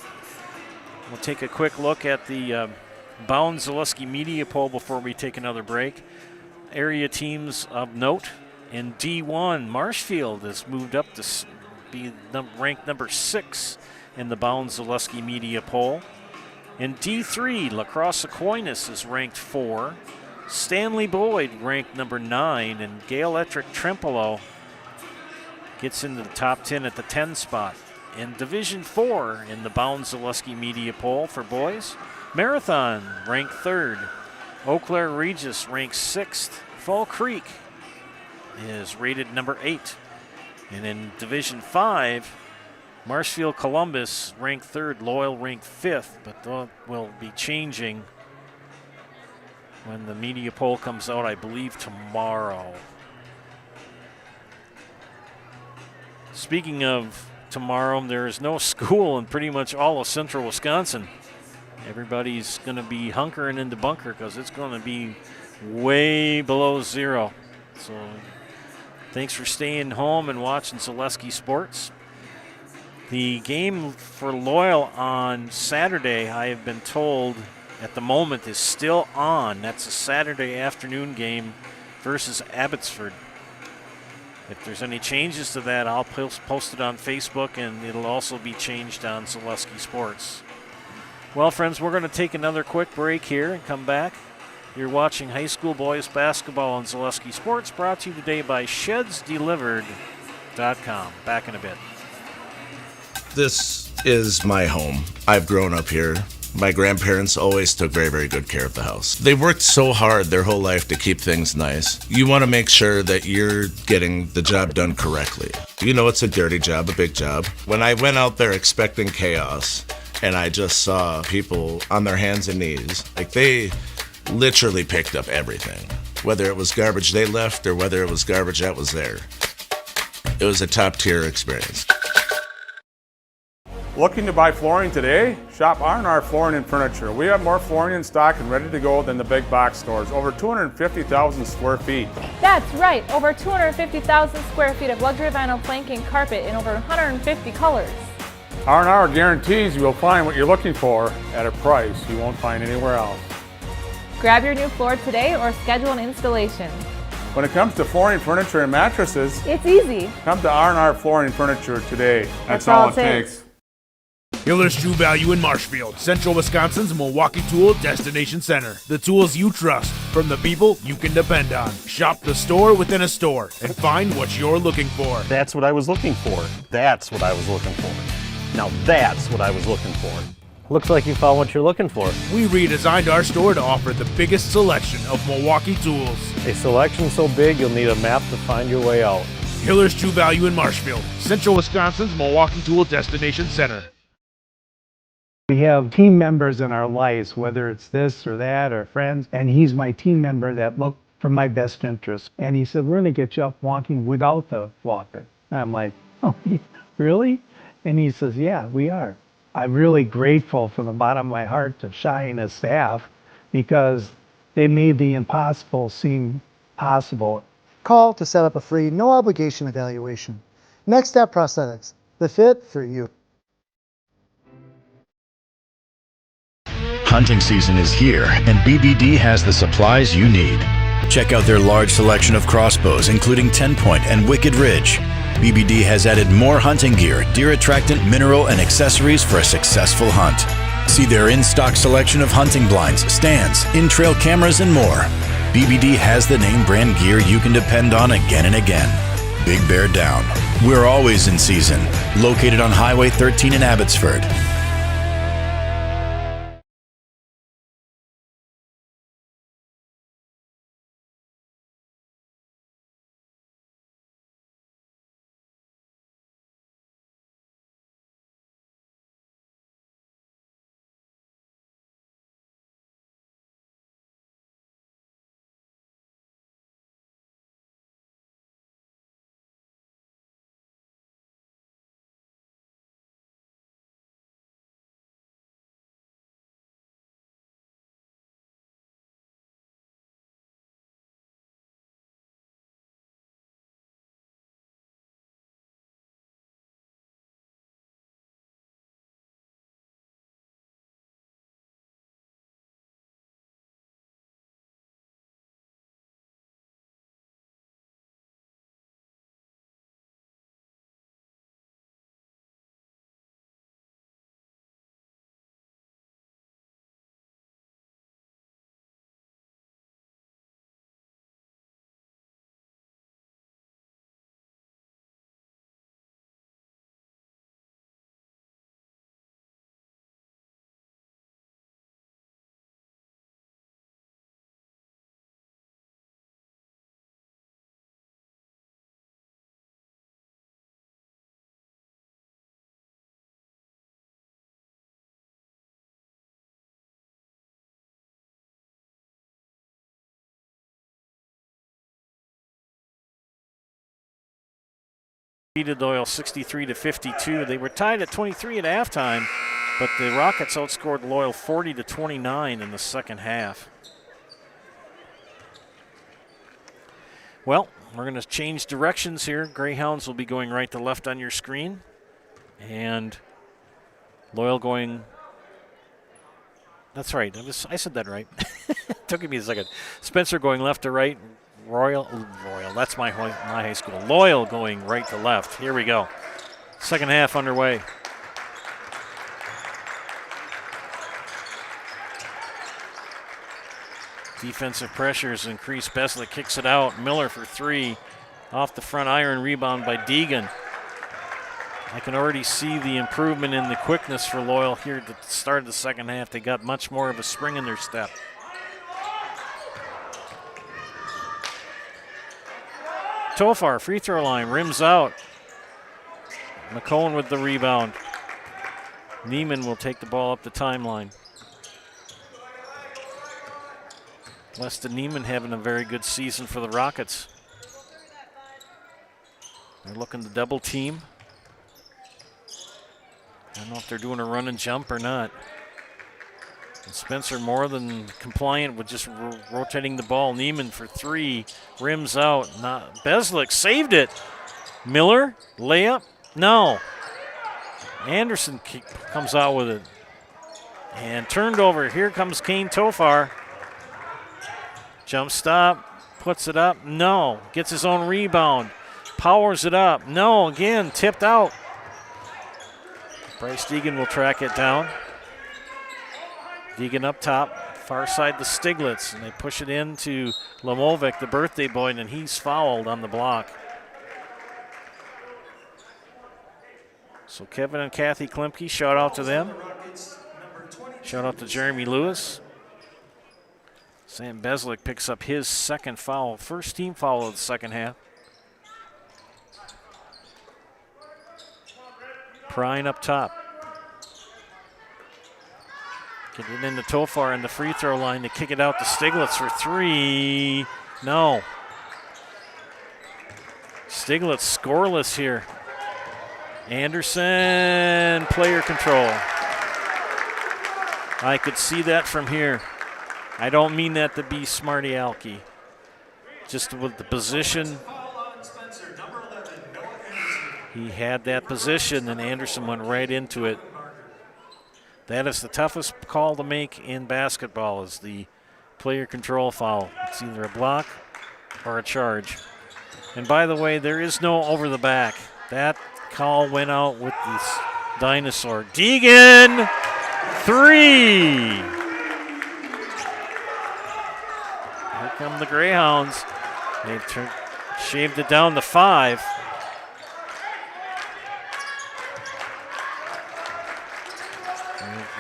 We'll take a quick look at the Bound Zaleski Media Poll before we take another break. Area teams of note. In D1, Marshfield has moved up to be ranked number 6 in the Bound Zaleski Media Poll. In D3, La Crosse Aquinas is ranked 4. Stanley Boyd ranked number 9, and Gale Ettrick Trempolo gets into the top 10 at the 10 spot. In Division 4 in the Bound Zaleski Media Poll for boys, Marathon ranked 3rd. Eau Claire Regis ranked 6th. Fall Creek is rated number 8. And in Division 5, Marshfield Columbus ranked 3rd, Loyal ranked 5th, but that will be changing when the media poll comes out, I believe, tomorrow. Speaking of tomorrow, there is no school in pretty much all of central Wisconsin. Everybody's going to be hunkering into bunker because it's going to be way below 0. So thanks for staying home and watching Zaleski Sports. The game for Loyal on Saturday, I have been told at the moment, is still on. That's a Saturday afternoon game versus Abbotsford. If there's any changes to that, I'll post it on Facebook, and it'll also be changed on Zaleski Sports. Well, friends, we're going to take another quick break here and come back. You're watching high school boys basketball on Zaleski Sports, brought to you today by ShedsDelivered.com. Back in a bit. This is my home. I've grown up here. My grandparents always took very, very good care of the house. They worked so hard their whole life to keep things nice. You want to make sure that you're getting the job done correctly. You know it's a dirty job, a big job. When I went out there expecting chaos, and I just saw people on their hands and knees, like they literally picked up everything. Whether it was garbage they left or whether it was garbage that was there. It was a top-tier experience. Looking to buy flooring today? Shop R&R Flooring and Furniture. We have more flooring in stock and ready to go than the big box stores. Over 250,000 square feet. That's right, over 250,000 square feet of luxury vinyl planking carpet in over 150 colors. R&R guarantees you will find what you're looking for at a price you won't find anywhere else. Grab your new floor today or schedule an installation. When it comes to flooring, furniture, and mattresses, it's easy. Come to R&R Flooring and Furniture today. That's all it takes. Hiller's True Value in Marshfield, Central Wisconsin's Milwaukee Tool Destination Center. The tools you trust from the people you can depend on. Shop the store within a store and find what you're looking for. That's what I was looking for. That's what I was looking for. Now that's what I was looking for. Looks like you found what you're looking for. We redesigned our store to offer the biggest selection of Milwaukee tools. A selection so big you'll need a map to find your way out. Hiller's True Value in Marshfield, Central Wisconsin's Milwaukee Tool Destination Center. We have team members in our lives, whether it's this or that or friends, and he's my team member that looked for my best interest. And he said, we're going to get you up walking without the walker. And I'm like, oh, really? And he says, yeah, we are. I'm really grateful from the bottom of my heart to Shai and his staff because they made the impossible seem possible. Call to set up a free, no obligation evaluation. Next Step Prosthetics, the fit for you. Hunting season is here, and BBD has the supplies you need. Check out their large selection of crossbows, including 10-point and Wicked Ridge. BBD has added more hunting gear, deer attractant, mineral, and accessories for a successful hunt. See their in-stock selection of hunting blinds, stands, in-trail cameras, and more. BBD has the name brand gear you can depend on again and again. Big Bear Down. We're always in season. Located on Highway 13 in Abbotsford. Defeated Loyal 63-52. They were tied at 23 at halftime, but the Rockets outscored Loyal 40-29 in the second half. Well, we're going to change directions here. Greyhounds will be going right to left on your screen, and Loyal going. That's right. I said that right. Took me a second. Spencer going left to right. Royal, that's my high school. Loyal going right to left. Here we go. Second half underway. Defensive pressures increase. Beslick kicks it out. Miller for three. Off the front iron, rebound by Deegan. I can already see the improvement in the quickness for Loyal here at the start of the second half. They got much more of a spring in their step. Tofar, free throw line, rims out. McCone with the rebound. Neiman will take the ball up the timeline. Weston Neiman having a very good season for the Rockets. They're looking to double team. I don't know if they're doing a run and jump or not. And Spencer more than compliant with just rotating the ball. Neiman for 3, rims out. Beslick saved it. Miller, layup, no. Anderson comes out with it. And turned over. Here comes Kane Tofar. Jump stop, puts it up, no. Gets his own rebound, powers it up, no. Again, tipped out. Bryce Deegan will track it down. Deegan up top, far side to Stiglitz, and they push it into Lamovic, the birthday boy, and he's fouled on the block. So Kevin and Kathy Klimke, shout out to them. Shout out to Jeremy Lewis. Sam Beslick picks up his second foul, first team foul of the second half. Prine up top. Get it into Tofar in the free throw line to kick it out to Stiglitz for 3. No. Stiglitz scoreless here. Anderson, player control. I could see that from here. I don't mean that to be smarty alky. Just with the position. He had that position and Anderson went right into it. That is the toughest call to make in basketball, is the player control foul. It's either a block or a charge. And by the way, there is no over the back. That call went out with this dinosaur. Deegan, 3. Here come the Greyhounds. They've shaved it down to 5.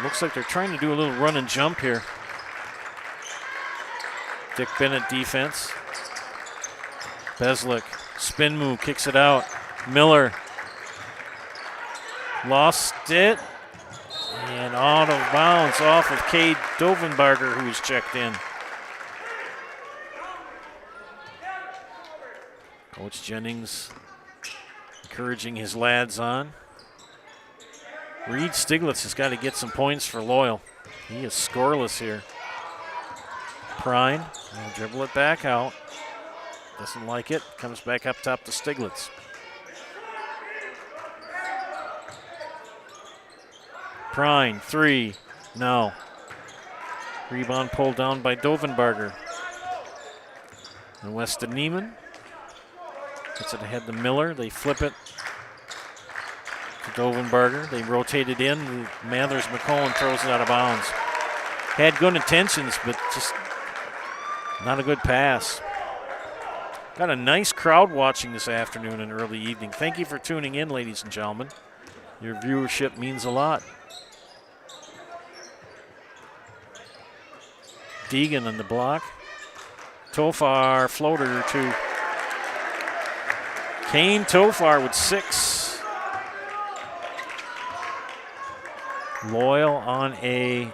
Looks like they're trying to do a little run and jump here. Dick Bennett defense. Beslick, spin move, kicks it out. Miller lost it. And out of bounds off of Cade Dovenbarger, who's checked in. Coach Jennings encouraging his lads on. Reed Stiglitz has got to get some points for Loyal. He is scoreless here. Prine will dribble it back out. Doesn't like it. Comes back up top to Stiglitz. Prine, 3. No. Rebound pulled down by Dovenbarger. And Weston Neiman gets it ahead to Miller. They flip it to Dovenbarger. They rotate it in. Mathers McCollum throws it out of bounds. Had good intentions, but just not a good pass. Got a nice crowd watching this afternoon and early evening. Thank you for tuning in, ladies and gentlemen. Your viewership means a lot. Deegan on the block. Tofar, floater to Kane Tofar with 6. Loyal on a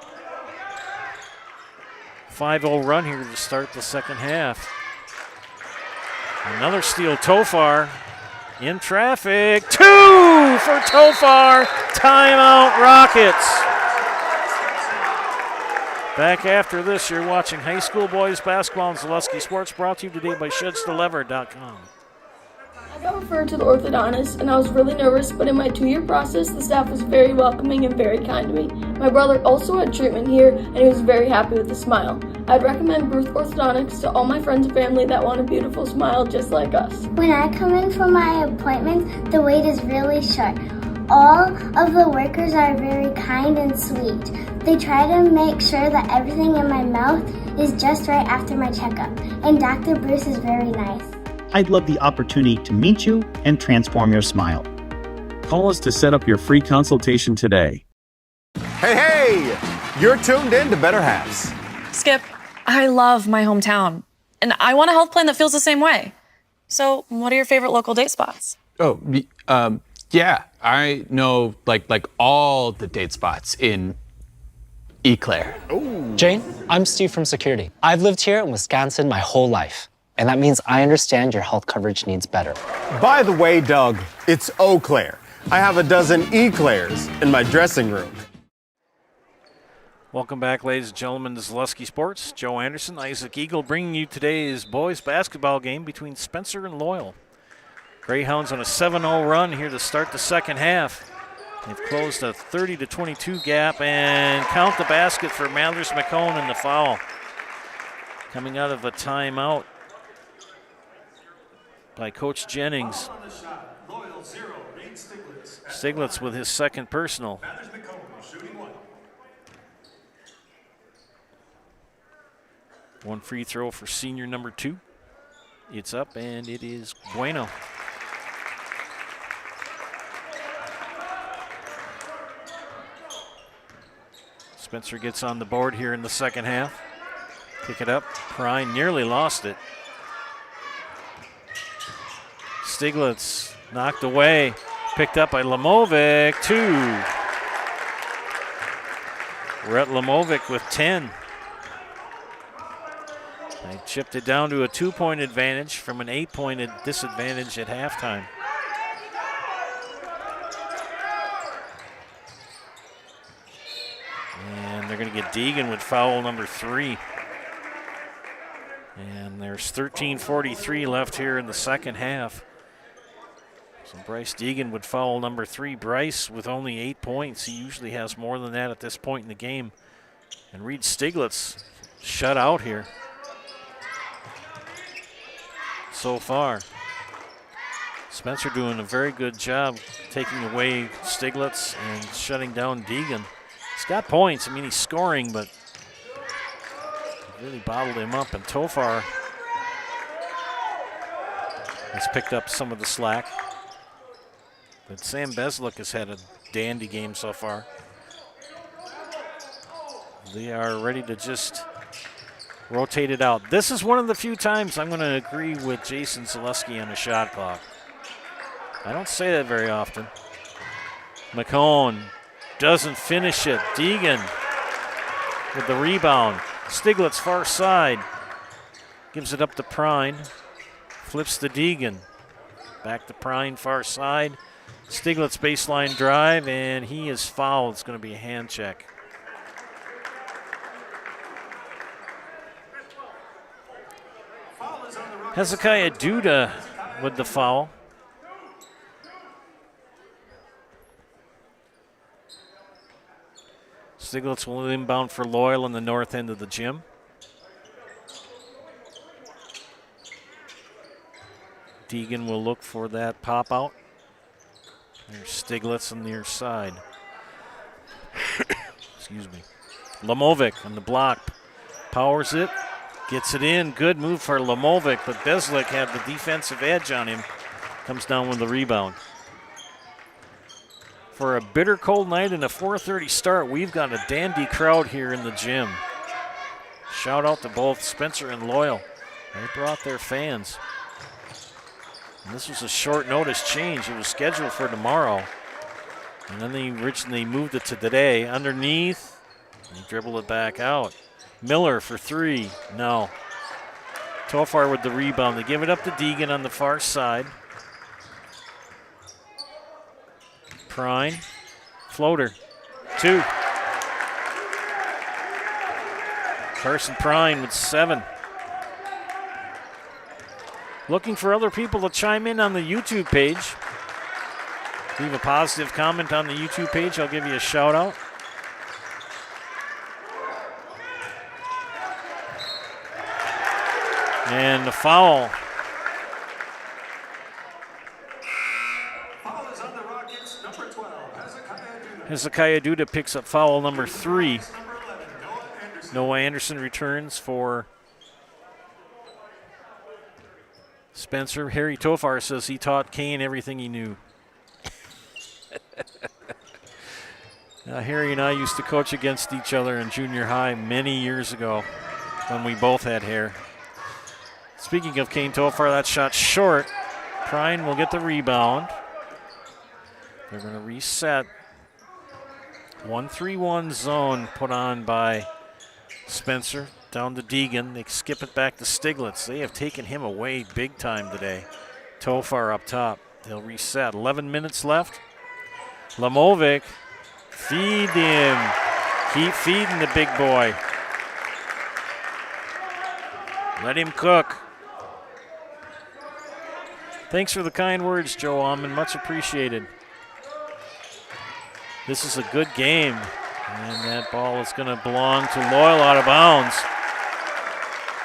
5-0 run here to start the second half. Another steal, Tofar in traffic. 2 for Tofar. Timeout, Rockets. Back after this, you're watching high school boys basketball and Zaleski Sports, brought to you today by ShedsDeliver.com. I got referred to the orthodontist and I was really nervous, but in my 2-year process, the staff was very welcoming and very kind to me. My brother also had treatment here and he was very happy with the smile. I'd recommend Bruce Orthodontics to all my friends and family that want a beautiful smile just like us. When I come in for my appointment, the wait is really short. All of the workers are very kind and sweet. They try to make sure that everything in my mouth is just right after my checkup, and Dr. Bruce is very nice. I'd love the opportunity to meet you and transform your smile. Call us to set up your free consultation today. Hey, you're tuned in to Better Halves. Skip, I love my hometown, and I want a health plan that feels the same way. So, what are your favorite local date spots? Yeah, I know like all the date spots in Eau Claire. Jane, I'm Steve from Security. I've lived here in Wisconsin my whole life, and that means I understand your health coverage needs better. By the way, Doug, it's Eau Claire. I have a dozen eclairs in my dressing room. Welcome back, ladies and gentlemen, to Zaleski Sports. Joe Anderson, Isaac Eagle, bringing you today's boys basketball game between Spencer and Loyal. Greyhounds on a 7-0 run here to start the second half. They've closed a 30-22 gap and count the basket for Mathers McCone and the foul. Coming out of a timeout by Coach Jennings. Stiglitz with his second personal. One free throw for senior number 2. It's up and it is bueno. Spencer gets on the board here in the second half. Pick it up. Prine nearly lost it. Stiglitz knocked away. Picked up by Lamovic. 2. Rhett Lamovic with 10. They chipped it down to a 2-point advantage from an 8-point disadvantage at halftime. And they're going to get Deegan with foul number 3. And there's 13:43 left here in the second half. So Bryce Deegan would foul number 3. Bryce with only 8 points. He usually has more than that at this point in the game. And Reed Stiglitz shut out here so far. Spencer doing a very good job taking away Stiglitz and shutting down Deegan. He's got points. I mean, he's scoring, but really bottled him up. And Tofar has picked up some of the slack. But Sam Beslick has had a dandy game so far. They are ready to just rotate it out. This is one of the few times I'm going to agree with Jason Zaleski on the shot clock. I don't say that very often. McCone doesn't finish it. Deegan with the rebound. Stiglitz far side. Gives it up to Prine. Flips to Deegan. Back to Prine far side. Stiglitz baseline drive, and he is fouled. It's going to be a hand check. Hezekiah Duda with the foul. Stiglitz will inbound for Loyal in the north end of the gym. Deegan will look for that pop out. There's Stiglitz on the near side. Excuse me. Lamovic on the block. Powers it. Gets it in. Good move for Lamovic, but Beslick had the defensive edge on him. Comes down with the rebound. For a bitter cold night and a 4:30 start, we've got a dandy crowd here in the gym. Shout out to both Spencer and Loyal. They brought their fans. And this was a short notice change. It was scheduled for tomorrow. And then they originally moved it to today. Underneath, and dribble it back out. Miller for 3, no. Tofar with the rebound. They give it up to Deegan on the far side. Prine, floater, 2. Carson Prine with 7. Looking for other people to chime in on the YouTube page. Leave a positive comment on the YouTube page. I'll give you a shout out. And the foul. Hezekiah Duda picks up foul number 3. Noah Anderson returns for Spencer. Harry Tofar says he taught Kane everything he knew. Harry and I used to coach against each other in junior high many years ago when we both had hair. Speaking of Kane Tofar, that shot short. Prine will get the rebound. They're going to reset. 1-3-1 zone put on by Spencer. Down to Deegan. They skip it back to Stiglitz. They have taken him away big time today. Tofar up top. They'll reset. 11 minutes left. Lamovic, feed him. Keep feeding the big boy. Let him cook. Thanks for the kind words, Joe Almond. Much appreciated. This is a good game. And that ball is going to belong to Loyal out of bounds.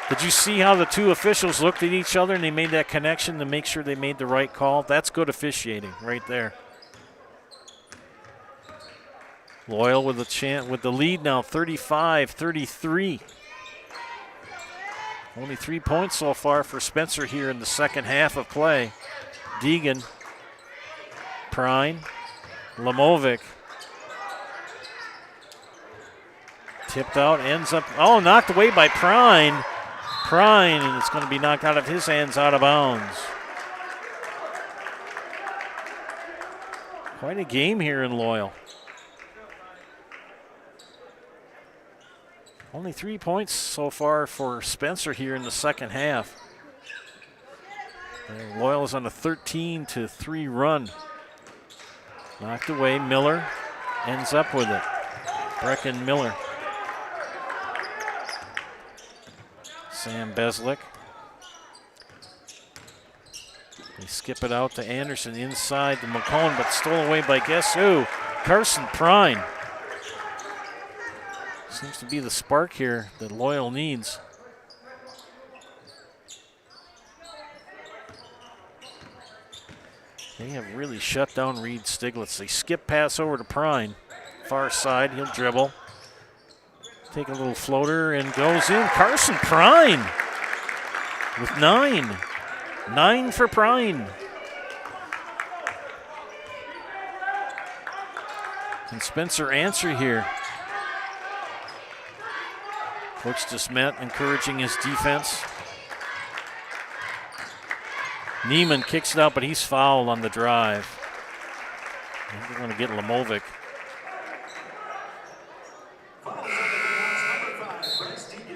Did you see how the two officials looked at each other and they made that connection to make sure they made the right call? That's good officiating right there. Loyal with the lead now, 35-33. Only 3 points so far for Spencer here in the second half of play. Deegan, Prine, Lamovic. Tipped out, ends up, knocked away by Prine. Prine, and it's going to be knocked out of his hands, out of bounds. Quite a game here in Loyal. Only 3 points so far for Spencer here in the second half. And Loyal is on a 13-3 run. Knocked away, Miller ends up with it. Brecken Miller. Sam Beslick. They skip it out to Anderson inside to McCone, but stole away by guess who? Carson Prine. Seems to be the spark here that Loyal needs. They have really shut down Reed Stiglitz. They skip pass over to Prine. Far side, he'll dribble. Take a little floater and goes in. Carson Prine with 9. 9 for Prine. Can Spencer answer here? Coach DeSmet encouraging his defense. Neiman kicks it out, but he's fouled on the drive. They're going to get Lamovic.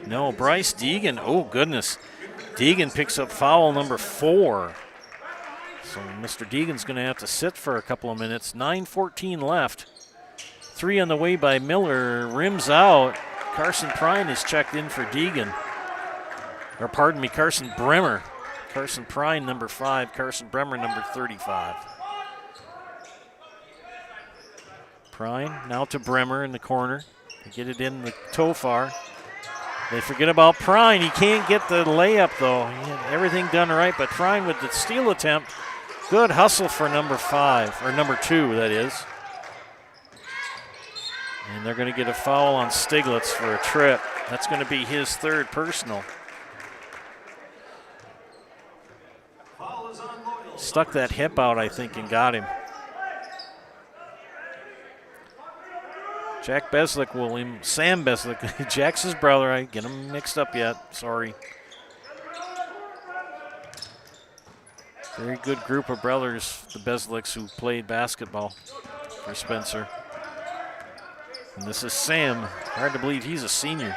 No, Bryce Deegan. Oh, goodness. Deegan picks up foul number 4. So Mr. Deegan's going to have to sit for a couple of minutes. 9:14 left. 3 on the way by Miller. Rims out. Carson Prine is checked in for Deegan. Or pardon me, Carson Bremer. Carson Prine, number 5. Carson Bremer, number 35. Prine now to Bremer in the corner. They get it in the Tofar. They forget about Prine. He can't get the layup, though. He had everything done right, but Prine with the steal attempt. Good hustle for number 5, or number 2, that is. And they're going to get a foul on Stiglitz for a trip. That's going to be his 3rd personal. Stuck that hip out, I think, and got him. Jack Beslick Sam Beslick. Jack's his brother. I get him mixed up yet. Sorry. Very good group of brothers, the Beslicks, who played basketball for Spencer. And this is Sam. Hard to believe he's a senior.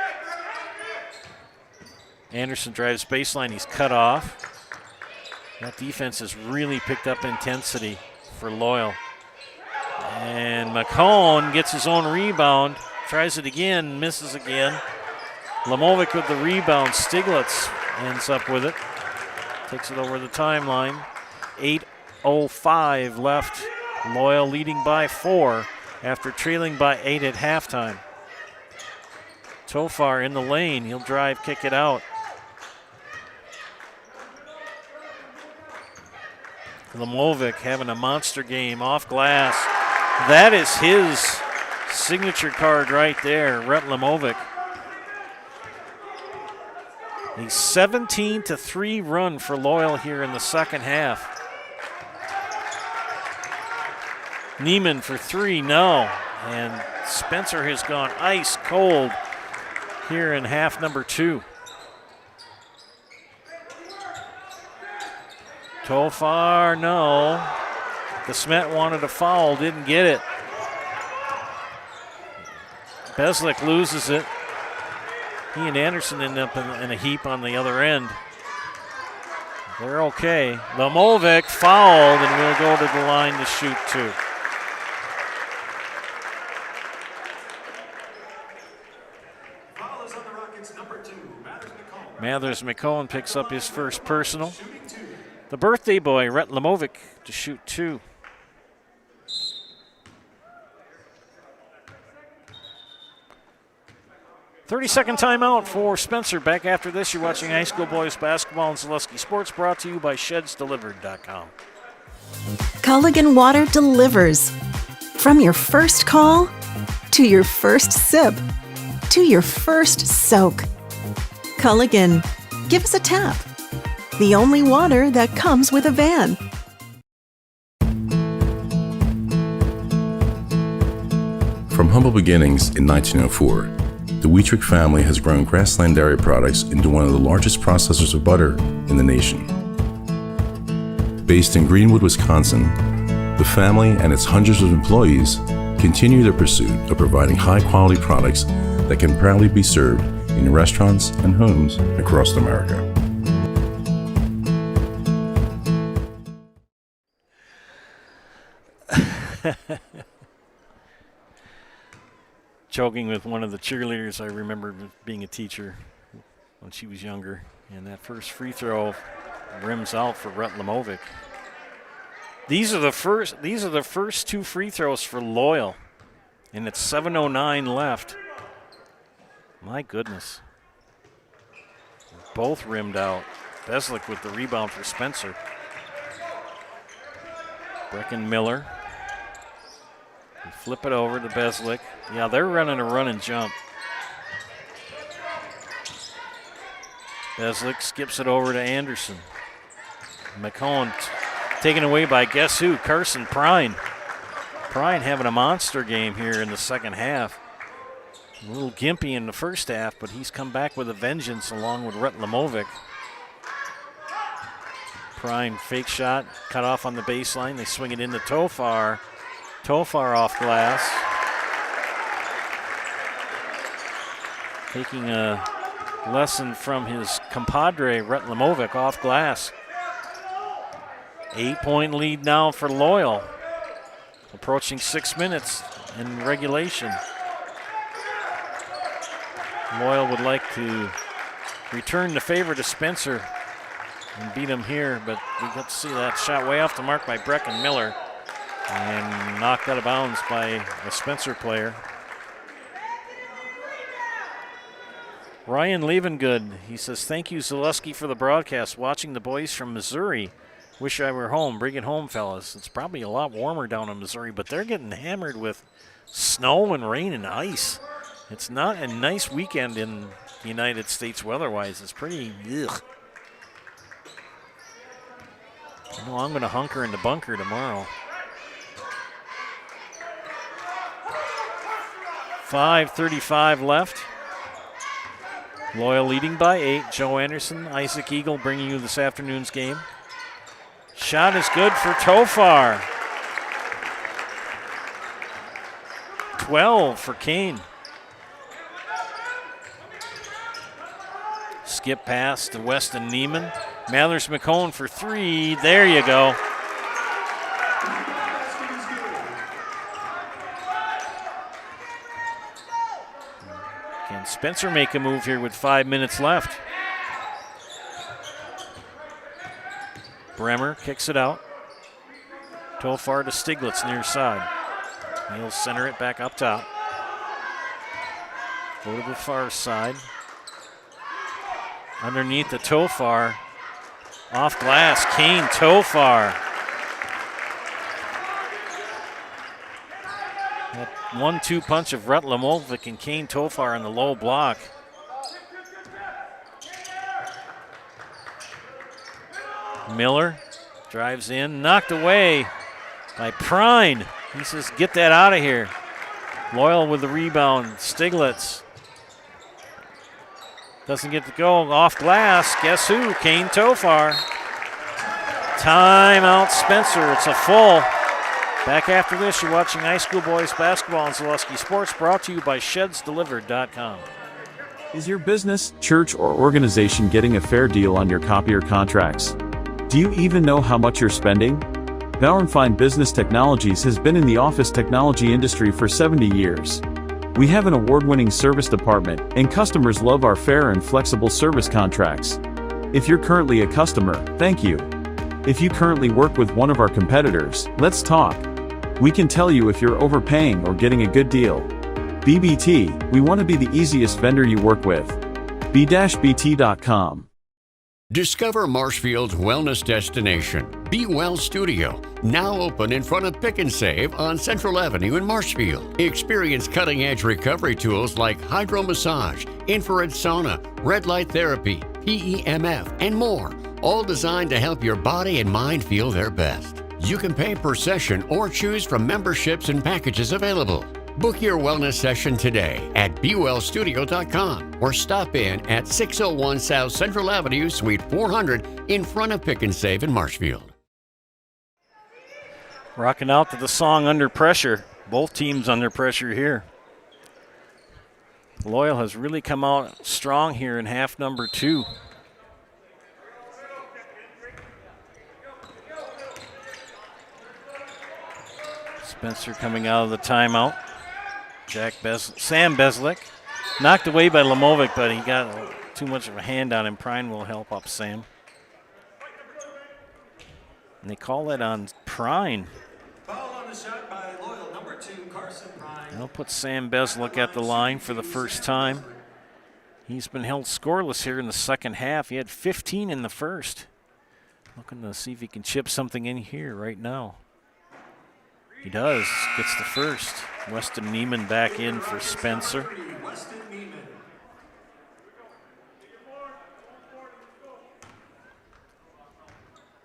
Anderson drives baseline. He's cut off. That defense has really picked up intensity for Loyal. And McCone gets his own rebound. Tries it again, misses again. Lamovic with the rebound. Stiglitz ends up with it. Takes it over the timeline. 8:05 left. Loyal leading by 4 after trailing by 8 at halftime. Tofar in the lane. He'll drive, kick it out. Lamovic having a monster game off glass. That is his signature card right there, Rhett Lamovic. A 17-3 run for Loyal here in the second half. Neiman for 3, no. And Spencer has gone ice cold here in half number 2. Tofar, no. DeSmet wanted a foul, didn't get it. Beslick loses it. He and Anderson end up in a heap on the other end. They're okay. Lamovic fouled, and we'll go to the line to shoot 2. Mathers McCohen picks up his first personal. The birthday boy, Rhett Lemovic, to shoot 2. "30-second timeout for Spencer. Back after this, you're watching high school boys basketball and Zaleski Sports, brought to you by ShedsDelivered.com. Culligan Water delivers. From your first call, to your first sip, to your first soak. Culligan, give us a tap. The only water that comes with a van. From humble beginnings in 1904, the Wheatrick family has grown Grassland Dairy Products into one of the largest processors of butter in the nation. Based in Greenwood, Wisconsin, the family and its hundreds of employees continue their pursuit of providing high-quality products that can proudly be served in restaurants and homes across America. Joking with one of the cheerleaders, I remember being a teacher when she was younger, and that first free throw rims out for Rhett Lemovic. These are the first 2 free throws for Loyal, and it's 7:09 left. My goodness. Both rimmed out. Beslick with the rebound for Spencer. Brecken Miller. They flip it over to Beslick. Yeah, they're running a run and jump. Beslick skips it over to Anderson. McCohen taken away by guess who? Carson Prine. Prine having a monster game here in the second half. A little gimpy in the first half, but he's come back with a vengeance along with Rhett Lemovic. Prine fake shot, cut off on the baseline. They swing it into Tofar. Tofar off glass. Taking a lesson from his compadre, Rhett Lemovic, off glass. 8-point lead now for Loyal. Approaching 6 minutes in regulation. Loyal would like to return the favor to Spencer and beat him here, but we got to see that shot way off the mark by Brecken Miller and knocked out of bounds by a Spencer player. Ryan Levengood, he says, "Thank you, Zaleski, for the broadcast. Watching the boys from Missouri. Wish I were home. Bring it home, fellas." It's probably a lot warmer down in Missouri, but they're getting hammered with snow and rain and ice. It's not a nice weekend in the United States weather-wise. It's pretty ugh. I know I'm going to hunker in the bunker tomorrow. 5:35 left. Loyal leading by 8. Joe Anderson, Isaac Eagle bringing you this afternoon's game. Shot is good for Tofar. 12 for Kane. Skip pass to Weston Neiman. Mathers McCohen for 3. There you go. Can Spencer make a move here with 5 minutes left? Bremer kicks it out. Tofar to Stiglitz near side. He'll center it back up top. Go to the far side. Underneath the Tofar. Off glass, Kane Tofar. That 1-2 punch of Rhett Lemovic and Kane Tofar in the low block. Miller drives in, knocked away by Prine. He says, "Get that out of here." Loyal with the rebound. Stiglitz doesn't get to go. Off glass. Guess who? Kane Tofar. Timeout, Spencer. It's a full. Back after this, you're watching high school boys basketball on Zaleski Sports, brought to you by ShedsDelivered.com. Is your business, church, or organization getting a fair deal on your copier contracts? Do you even know how much you're spending? Bauer & Fine Business Technologies has been in the office technology industry for 70 years. We have an award-winning service department, and customers love our fair and flexible service contracts. If you're currently a customer, thank you. If you currently work with one of our competitors, let's talk. We can tell you if you're overpaying or getting a good deal. BBT, we want to be the easiest vendor you work with. b-bt.com. Discover Marshfield's wellness destination, Be Well Studio, now open in front of Pick and Save on Central Avenue in Marshfield. Experience cutting-edge recovery tools like hydromassage, infrared sauna, red light therapy, PEMF, and more, all designed to help your body and mind feel their best. You can pay per session or choose from memberships and packages available. Book your wellness session today at BeWellStudio.com or stop in at 601 South Central Avenue, Suite 400 in front of Pick and Save in Marshfield. Rocking out to the song Under Pressure. Both teams under pressure here. Loyal has really come out strong here in half number 2. Spencer coming out of the timeout. Sam Beslick knocked away by Lamovic, but he got too much of a hand on him. Prine will help up Sam. And they call that on Prine. Foul on the shot by Loyal, number 2, Carson Prine. They'll put Sam Beslick at the line for the first time. He's been held scoreless here in the second half. He had 15 in the first. Looking to see if he can chip something in here right now. He does, gets the first. Weston Neiman back in for Spencer.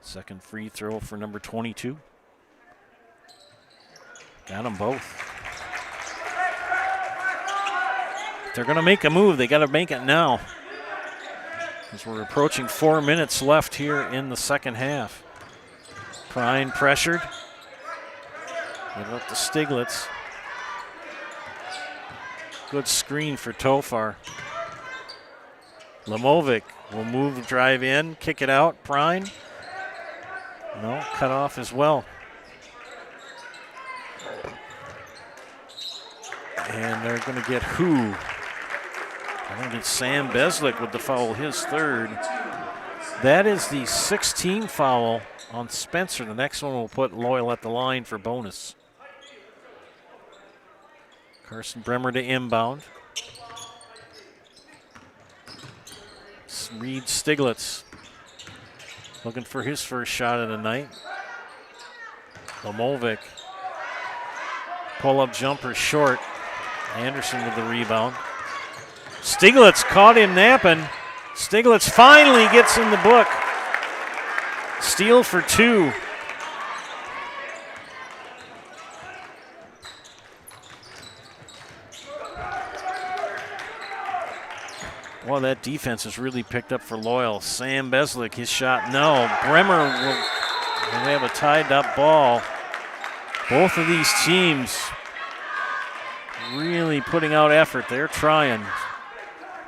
Second free throw for number 22. Got them both. If they're going to make a move, they got to make it now, as we're approaching 4 minutes left here in the second half. Prine pressured. Give it up to Stiglitz. Good screen for Tofar. Lamovic will move, drive in, kick it out. Prine. No, cut off as well. And they're going to get who? They're going to get Sam Beslick with the foul, his third. That is the 16th foul on Spencer. The next one will put Loyal at the line for bonus. Carson Bremer to inbound. Reed Stiglitz looking for his first shot of the night. Lamovic. Pull-up jumper short. Anderson with the rebound. Stiglitz caught him napping. Stiglitz finally gets in the book. Steal for 2. Well, that defense has really picked up for Loyal. Sam Beslick, his shot, no. Bremer will have a tied-up ball. Both of these teams really putting out effort. They're trying.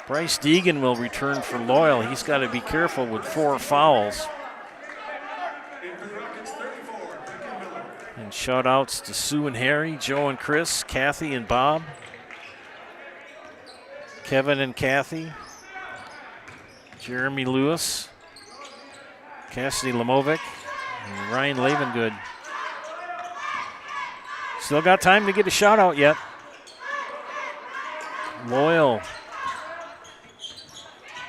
Bryce Deegan will return for Loyal. He's got to be careful with 4 fouls. And shout-outs to Sue and Harry, Joe and Chris, Kathy and Bob, Kevin and Kathy, Jeremy Lewis, Cassidy Lamovic, and Ryan Lavengood. Still got time to get a shot out yet. Loyal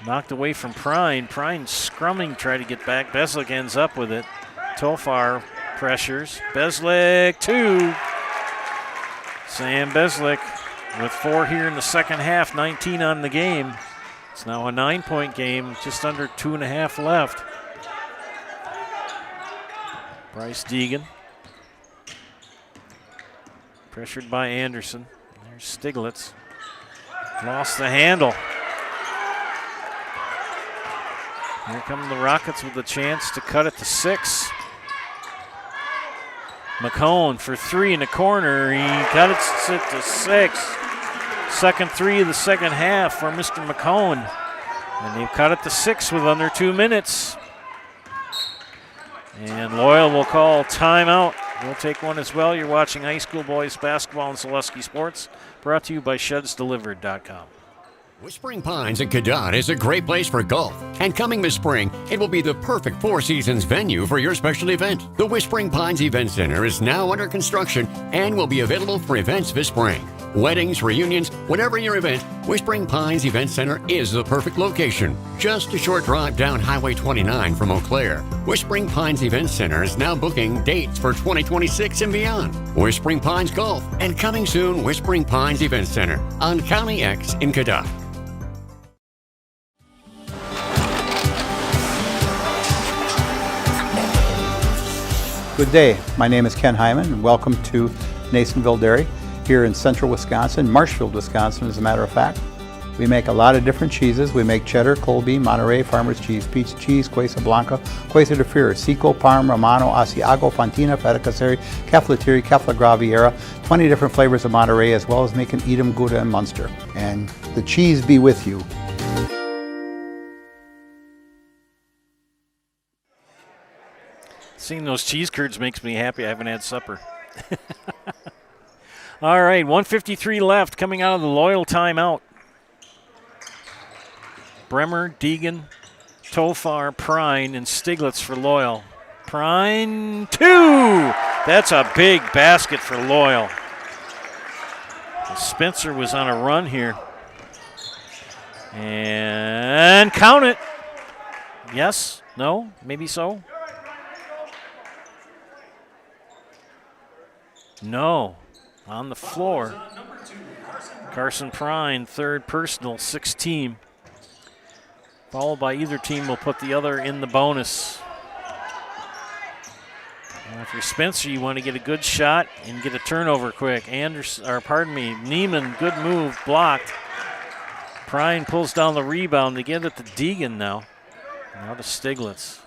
knocked away from Prine. Prine scrumming, try to get back. Beslick ends up with it. Tofar pressures. Beslick, 2. Sam Beslick with 4 here in the second half, 19 on the game. It's now a 9-point game, just under 2.5 left. Bryce Deegan. Pressured by Anderson. There's Stiglitz. Lost the handle. Here come the Rockets with a chance to cut it to 6. McCone for 3 in the corner. He cuts it to 6. Second 3 of the second half for Mr. McCone. And they've cut it to 6 with under 2 minutes. And Loyal will call timeout. We'll take one as well. You're watching high school boys basketball on Zaleski Sports, brought to you by ShedsDelivered.com. Whispering Pines in Cadott is a great place for golf. And coming this spring, it will be the perfect Four Seasons venue for your special event. The Whispering Pines Event Center is now under construction and will be available for events this spring. Weddings, reunions, whatever your event, Whispering Pines Event Center is the perfect location. Just a short drive down Highway 29 from Eau Claire. Whispering Pines Event Center is now booking dates for 2026 and beyond. Whispering Pines Golf, and coming soon, Whispering Pines Event Center on County X in Cadott. Good day. My name is Ken Hyman, and welcome to Nasonville Dairy here in central Wisconsin, Marshfield, Wisconsin, as a matter of fact. We make a lot of different cheeses. We make cheddar, Colby, Monterey, Farmer's Cheese, Pizza Cheese, Quesa Blanca, Quesa de Fir, Seco, Parm, Romano, Asiago, Fontina, Feta Caseri, Caflatiri, Cafla Graviera, 20 different flavors of Monterey, as well as making Edam, Gouda, and Munster. And the cheese be with you. Seeing those cheese curds makes me happy. I haven't had supper. All right, 1:53 left coming out of the Loyal timeout. Bremer, Deegan, Tofar, Prine, and Stiglitz for Loyal. Prine, 2! That's a big basket for Loyal. Spencer was on a run here. And count it. Yes? No? Maybe so? No. On the floor. Carson Prine, third personal, 6th team. Followed by either team will put the other in the bonus. Now if you're Spencer, you want to get a good shot and get a turnover quick. Neiman, good move, blocked. Prine pulls down the rebound to get it to Deegan now. Now to Stiglitz.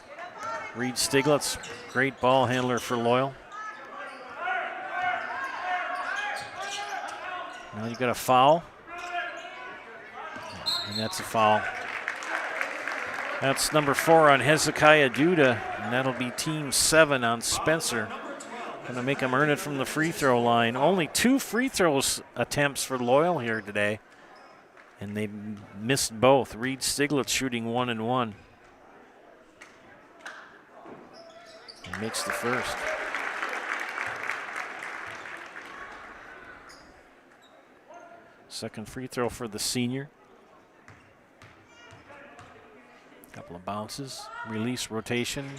Reed Stiglitz, great ball handler for Loyal. Now you got a foul. And that's a foul. That's number 4 on Hezekiah Duda, and that'll be team 7 on Spencer. Gonna make him earn it from the free throw line. Only 2 free throws attempts for Loyal here today, and they missed both. Reed Stiglitz shooting 1 and 1. He makes the first. Second free throw for the senior. Couple of bounces, release, rotation.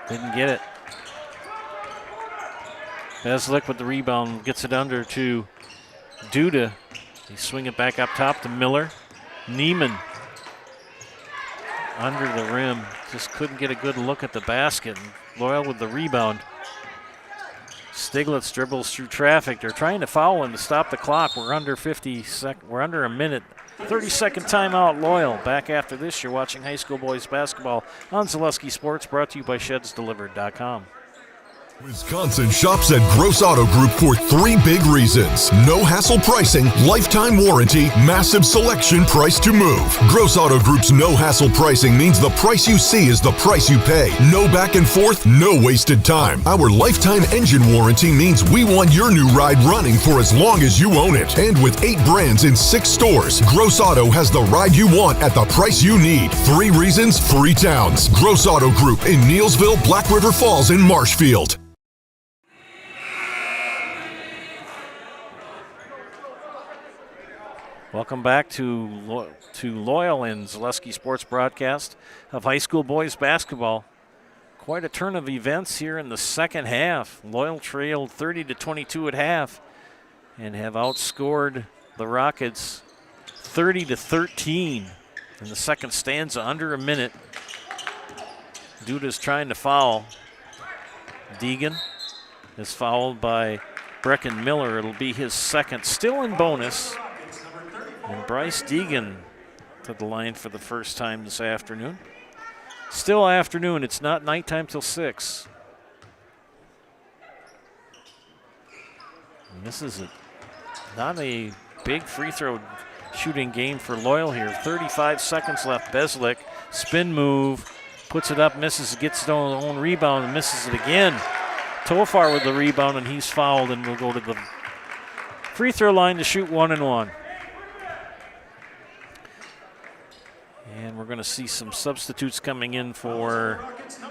Didn't get it. Beslick with the rebound, gets it under to Duda. They swing it back up top to Miller. Neiman under the rim. Just couldn't get a good look at the basket. Loyal with the rebound. Stiglitz dribbles through traffic. They're trying to foul him to stop the clock. We're under We're under a minute. 30-second timeout, Loyal. Back after this, you're watching high school boys basketball on Zaleski Sports, brought to you by ShedsDelivered.com. Wisconsin shops at Gross Auto Group for 3 big reasons. No hassle pricing, lifetime warranty, massive selection, price to move. Gross Auto Group's no hassle pricing means the price you see is the price you pay. No back and forth, no wasted time. Our lifetime engine warranty means we want your new ride running for as long as you own it. And with 8 brands in 6 stores, Gross Auto has the ride you want at the price you need. 3 reasons, 3 towns. Gross Auto Group in Neelsville, Black River Falls, and Marshfield. Welcome back to Loyal and Zaleski Sports broadcast of high school boys basketball. Quite a turn of events here in the second half. Loyal trailed 30-22 at half and have outscored the Rockets 30-13 in the second stanza, under a minute. Duda's trying to foul. Deegan is fouled by Brecken Miller. It'll be his second, still in bonus. And Bryce Deegan to the line for the first time this afternoon. Still afternoon, it's not nighttime till 6. And this is not a big free throw shooting game for Loyal here. 35 seconds left. Beslick, spin move, Puts it up, misses, gets his own rebound, and misses it again. Tofar with the rebound, and he's fouled, and will go to the free throw line to shoot 1 and 1. And we're going to see some substitutes coming in for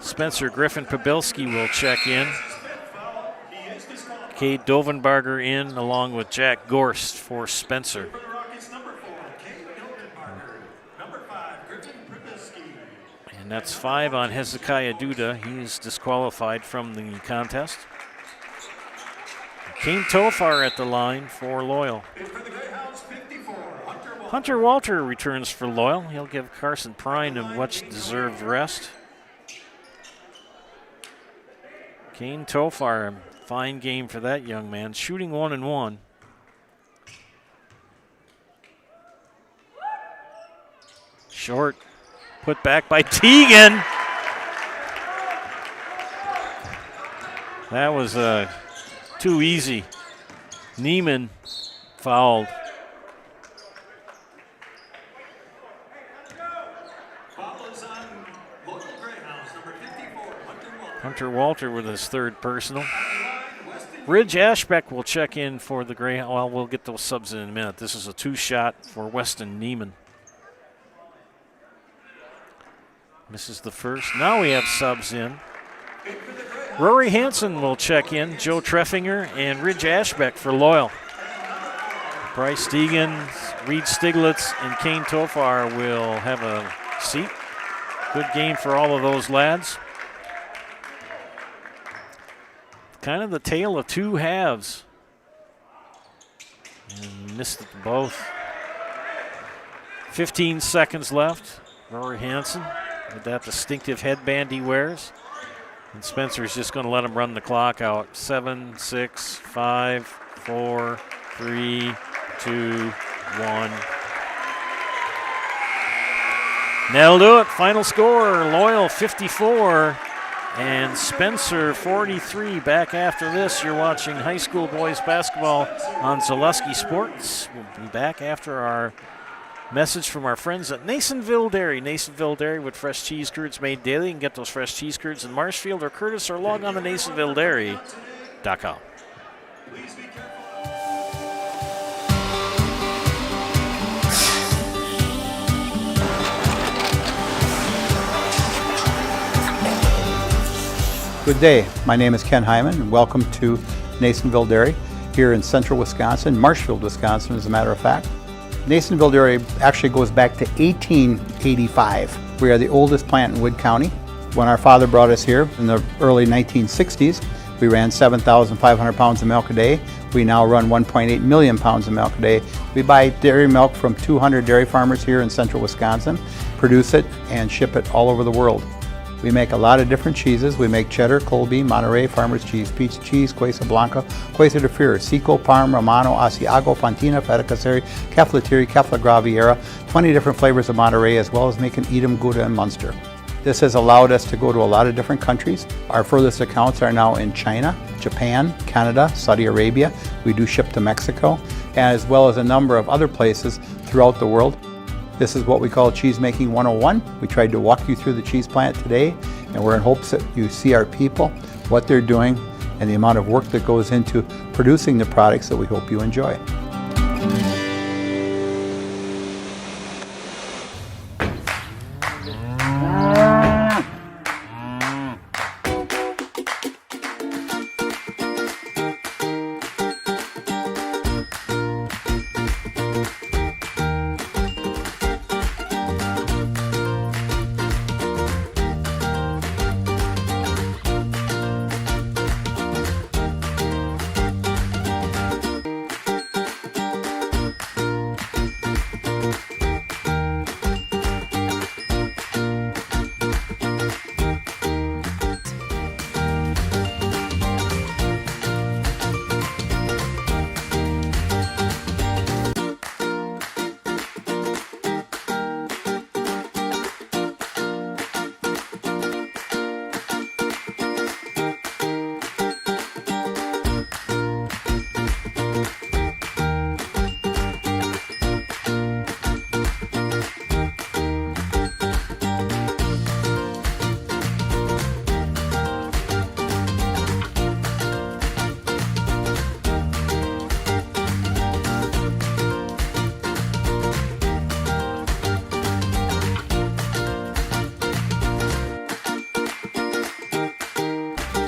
Spencer. Griffin Pabilski will check in. Cade Dovenbarger in along with Jack Gorst for Spencer. And that's 5 on Hezekiah Duda. He is disqualified from the contest. Kane Tofar at the line for Loyal. Hunter Walter returns for Loyal. He'll give Carson Prine a much-deserved rest. Kane Tofar, fine game for that young man. Shooting 1 and 1. Short. Put back by Teagan. That was too easy. Neiman fouled. Hunter Walter with his 3rd personal. Ridge Ashbeck will check in for the Greyhound. Well, we'll get those subs in a minute. This is a 2-shot for Weston Neiman. Misses the first. Now we have subs in. Rory Hansen will check in. Joe Treffinger and Ridge Ashbeck for Loyal. Bryce Stegan, Reed Stiglitz, and Kane Tofar will have a seat. Good game for all of those lads. Kind of the tale of 2 halves. And missed it both. 15 seconds left. Rory Hansen with that distinctive headband he wears. And Spencer's just going to let him run the clock out. 7, 6, 5, 4, 3, 2, 1. That'll do it. Final score, Loyal 54 and Spencer 43. Back after this, you're watching high school boys basketball on Zaleski Sports. We'll be back after our message from our friends at Nasonville Dairy. Nasonville Dairy with fresh cheese curds made daily. You can get those fresh cheese curds in Marshfield or Curtis, or log on to NasonvilleDairy.com. Good day. My name is Ken Hyman, and welcome to Nasonville Dairy here in central Wisconsin, Marshfield, Wisconsin, as a matter of fact. Nasonville Dairy actually goes back to 1885. We are the oldest plant in Wood County. When our father brought us here in the early 1960s, we ran 7,500 pounds of milk a day. We now run 1.8 million pounds of milk a day. We buy dairy milk from 200 dairy farmers here in central Wisconsin, produce it, and ship it all over the world. We make a lot of different cheeses. We make cheddar, Colby, Monterey, Farmer's Cheese, Peach Cheese, Quesa Blanca, Quesa de Fure, Seco, Parm, Romano, Asiago, Fontina, Feta Caseri, Caflatiri, Cafla Graviera, 20 different flavors of Monterey, as well as making Edam, Gouda, and Munster. This has allowed us to go to a lot of different countries. Our furthest accounts are now in China, Japan, Canada, Saudi Arabia. We do ship to Mexico, as well as a number of other places throughout the world. This is what we call Cheese Making 101. We tried to walk you through the cheese plant today, and we're in hopes that you see our people, what they're doing, and the amount of work that goes into producing the products that we hope you enjoy.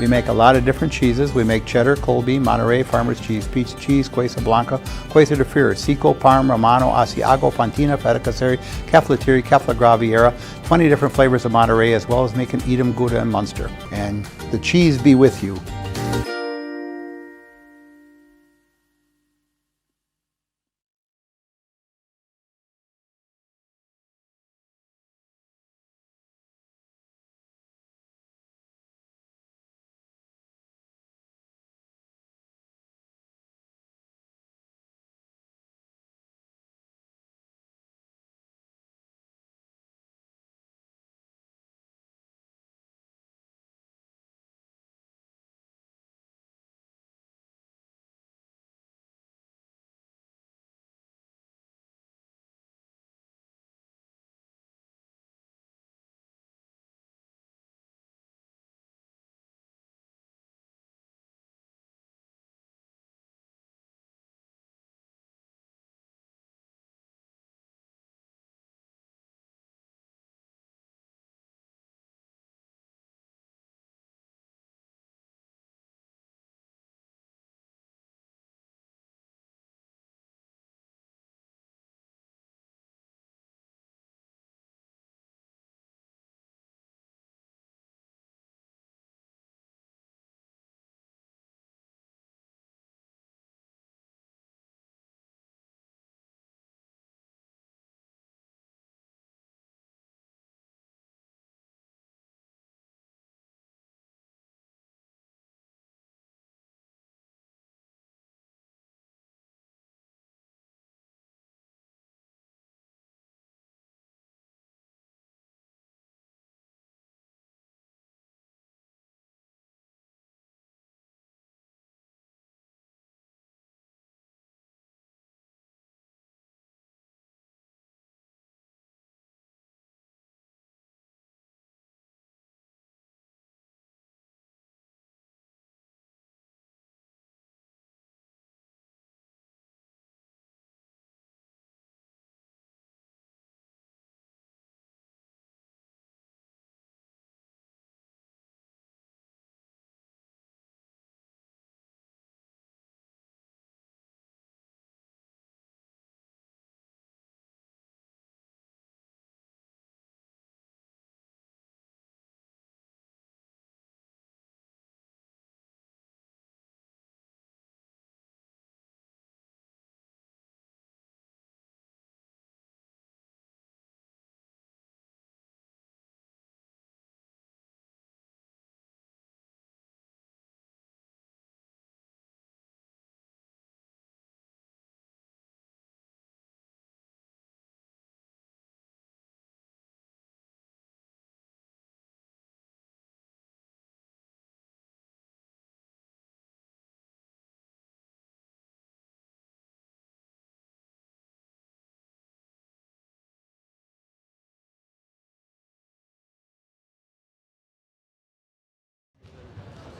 We make a lot of different cheeses. We make cheddar, Colby, Monterey, Farmer's cheese, pizza cheese, Quesa Blanca, Quesa de Fir, Seco, Parm, Romano, Asiago, Fontina, Feta Caseri, Caflateri, Cafla Graviera, 20 different flavors of Monterey, as well as making Edam, Gouda, and Munster. And the cheese be with you.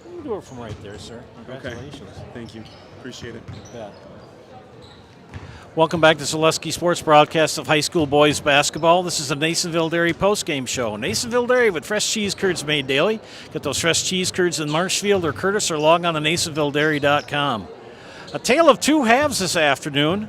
You can do it from right there, sir. Congratulations. Okay. Thank you. Appreciate it. Yeah. Welcome back to Zaleski Sports broadcast of high school boys basketball. This is the Nasonville Dairy postgame show. Nasonville Dairy with fresh cheese curds made daily. Get those fresh cheese curds in Marshfield or Curtis or log on to NasonvilleDairy.com. A tale of two halves this afternoon.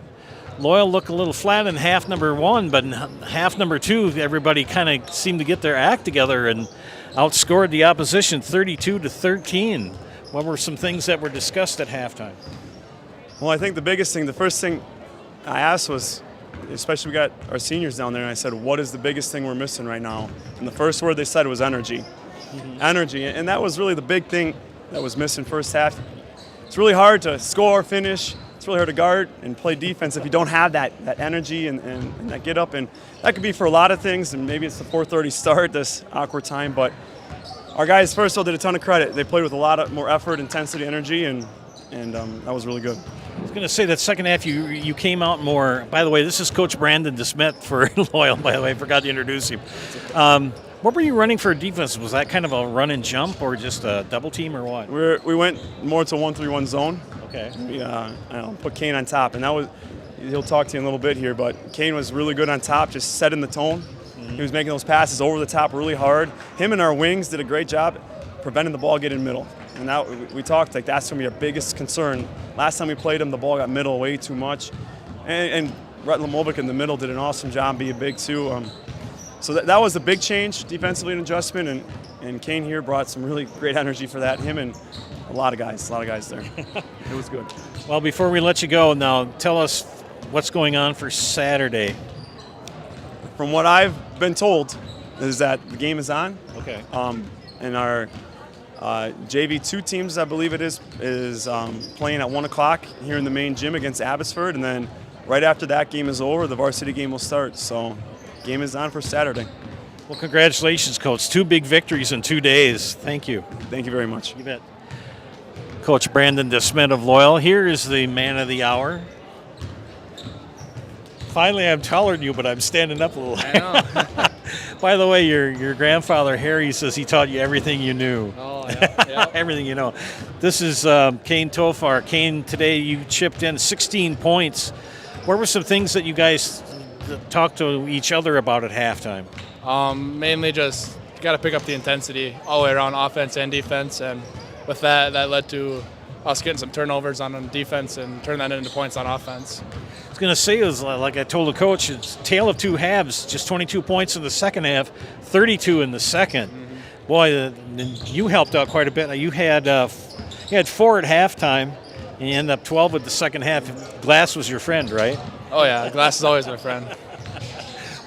Loyal looked a little flat in half number one, but in half number two, everybody kind of seemed to get their act together and outscored the opposition 32-13. What were some things that were discussed at halftime? Well, I think the first thing I asked was, especially we got our seniors down there, and I said, what is the biggest thing we're missing right now? And the first word they said was energy. Mm-hmm. Energy, and that was really the big thing that was missing first half. It's really hard to score, finish. It's really hard to guard and play defense if you don't have that energy and that get up. And that could be for a lot of things, and maybe it's the 4:30 start, this awkward time. But our guys, first of all, did a ton of credit. They played with a lot of more effort, intensity, energy, and that was really good. I was going to say that second half you came out more. By the way, this is Coach Brandon DeSmet for Loyal, by the way. I forgot to introduce him. What were you running for defense? Was that kind of a run and jump or just a double team or what? We went more to 1-3-1 zone. Okay. We put Kane on top, and that was, he'll talk to you in a little bit here, but Kane was really good on top, just setting the tone. Mm-hmm. He was making those passes over the top really hard. Him and our wings did a great job preventing the ball getting middle. And that, we talked, like, that's going to be our biggest concern. Last time we played them, the ball got middle way too much. And Rhett Lamovic in the middle did an awesome job being big, too. So that was a big change, defensively, an adjustment. And Kane here brought some really great energy for that. Him and a lot of guys there. It was good. Well, before we let you go, now tell us what's going on for Saturday. From what I've been told is that the game is on. Okay. And our JV2 teams, I believe it is playing at 1 o'clock here in the main gym against Abbotsford. And then right after that game is over, the varsity game will start. So game is on for Saturday. Well, congratulations, Coach. 2 big victories in 2 days. Thank you. Thank you very much. You bet. Coach Brandon DeSmet of Loyal. Here is the man of the hour. Finally, I'm taller than you, but I'm standing up a little. I know. By the way, your grandfather, Harry, says he taught you everything you knew. Oh, yeah. Everything you know. This is Kane Tofar. Kane, today you chipped in 16 points. What were some things that you guys talked to each other about at halftime? Mainly just got to pick up the intensity all the way around, offense and defense. And with that led to us getting some turnovers on defense and turn that into points on offense. I was going to say, it was like I told the coach, it's tale of 2 halves, just 22 points in the second half, 32 in the second. Mm-hmm. Boy, you helped out quite a bit. You had 4 at halftime, and you ended up 12 with the second half. Glass was your friend, right? Oh, yeah. Glass is always my friend.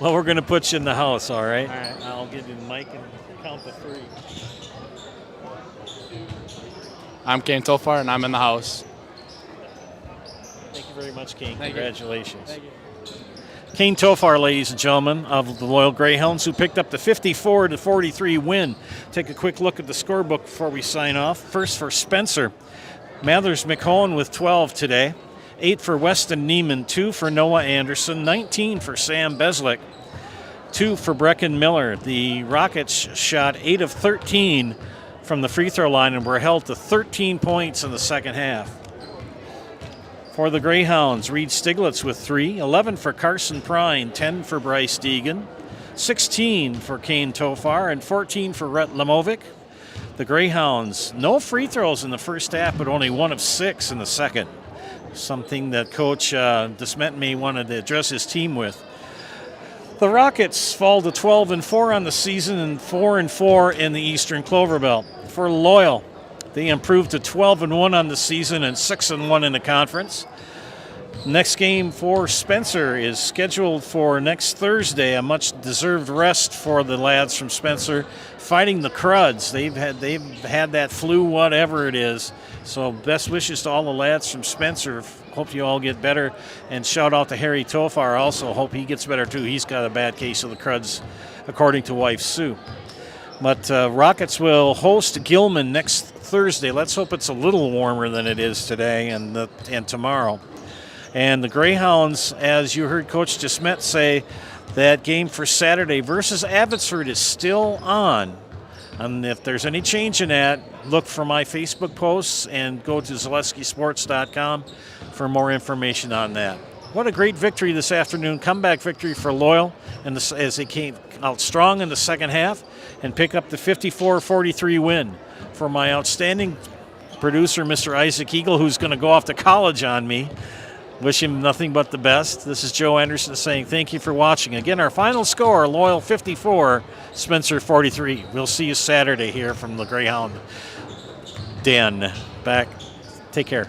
Well, we're going to put you in the house, all right? All right. I'll give you the mic and count to 3. I'm Kane Tofar, and I'm in the house. Thank you very much, Kane. Thank Congratulations. You. Kane Tofar, ladies and gentlemen, of the Loyal Greyhounds, who picked up the 54-43 win. Take a quick look at the scorebook before we sign off. First for Spencer. Mathers McCohen with 12 today. 8 for Weston Neiman, 2 for Noah Anderson, 19 for Sam Beslick, 2 for Brecken Miller. The Rockets shot 8 of 13 from the free throw line and were held to 13 points in the second half. For the Greyhounds, Reed Stiglitz with 3, 11 for Carson Prine, 10 for Bryce Deegan, 16 for Kane Tofar, and 14 for Rhett Lamovic. The Greyhounds, no free throws in the first half, but only 1 of 6 in the second. Something that Coach DeSmet may want to address his team with. The Rockets fall to 12-4 on the season and 4-4 in the Eastern Clover Belt. For Loyal, they improved to 12-1 on the season and 6-1 in the conference. Next game for Spencer is scheduled for next Thursday, a much-deserved rest for the lads from Spencer, fighting the Cruds. They've had that flu, whatever it is. So best wishes to all the lads from Spencer. Hope you all get better. And shout out to Harry Tofar also. Hope he gets better too. He's got a bad case of the Cruds, according to wife Sue. But Rockets will host Gilman next Thursday. Let's hope it's a little warmer than it is today and tomorrow. And the Greyhounds, as you heard Coach DeSmet say, that game for Saturday versus Abbotsford is still on. And if there's any change in that, look for my Facebook posts and go to ZaleskiSports.com for more information on that. What a great victory this afternoon, comeback victory for Loyal, and as they came out strong in the second half and pick up the 54-43 win. For my outstanding producer, Mr. Isaac Eagle, who's going to go off to college on me, wish him nothing but the best. This is Joe Anderson saying thank you for watching. Again, our final score, Loyal 54, Spencer 43. We'll see you Saturday here from the Greyhound Den. Back. Take care.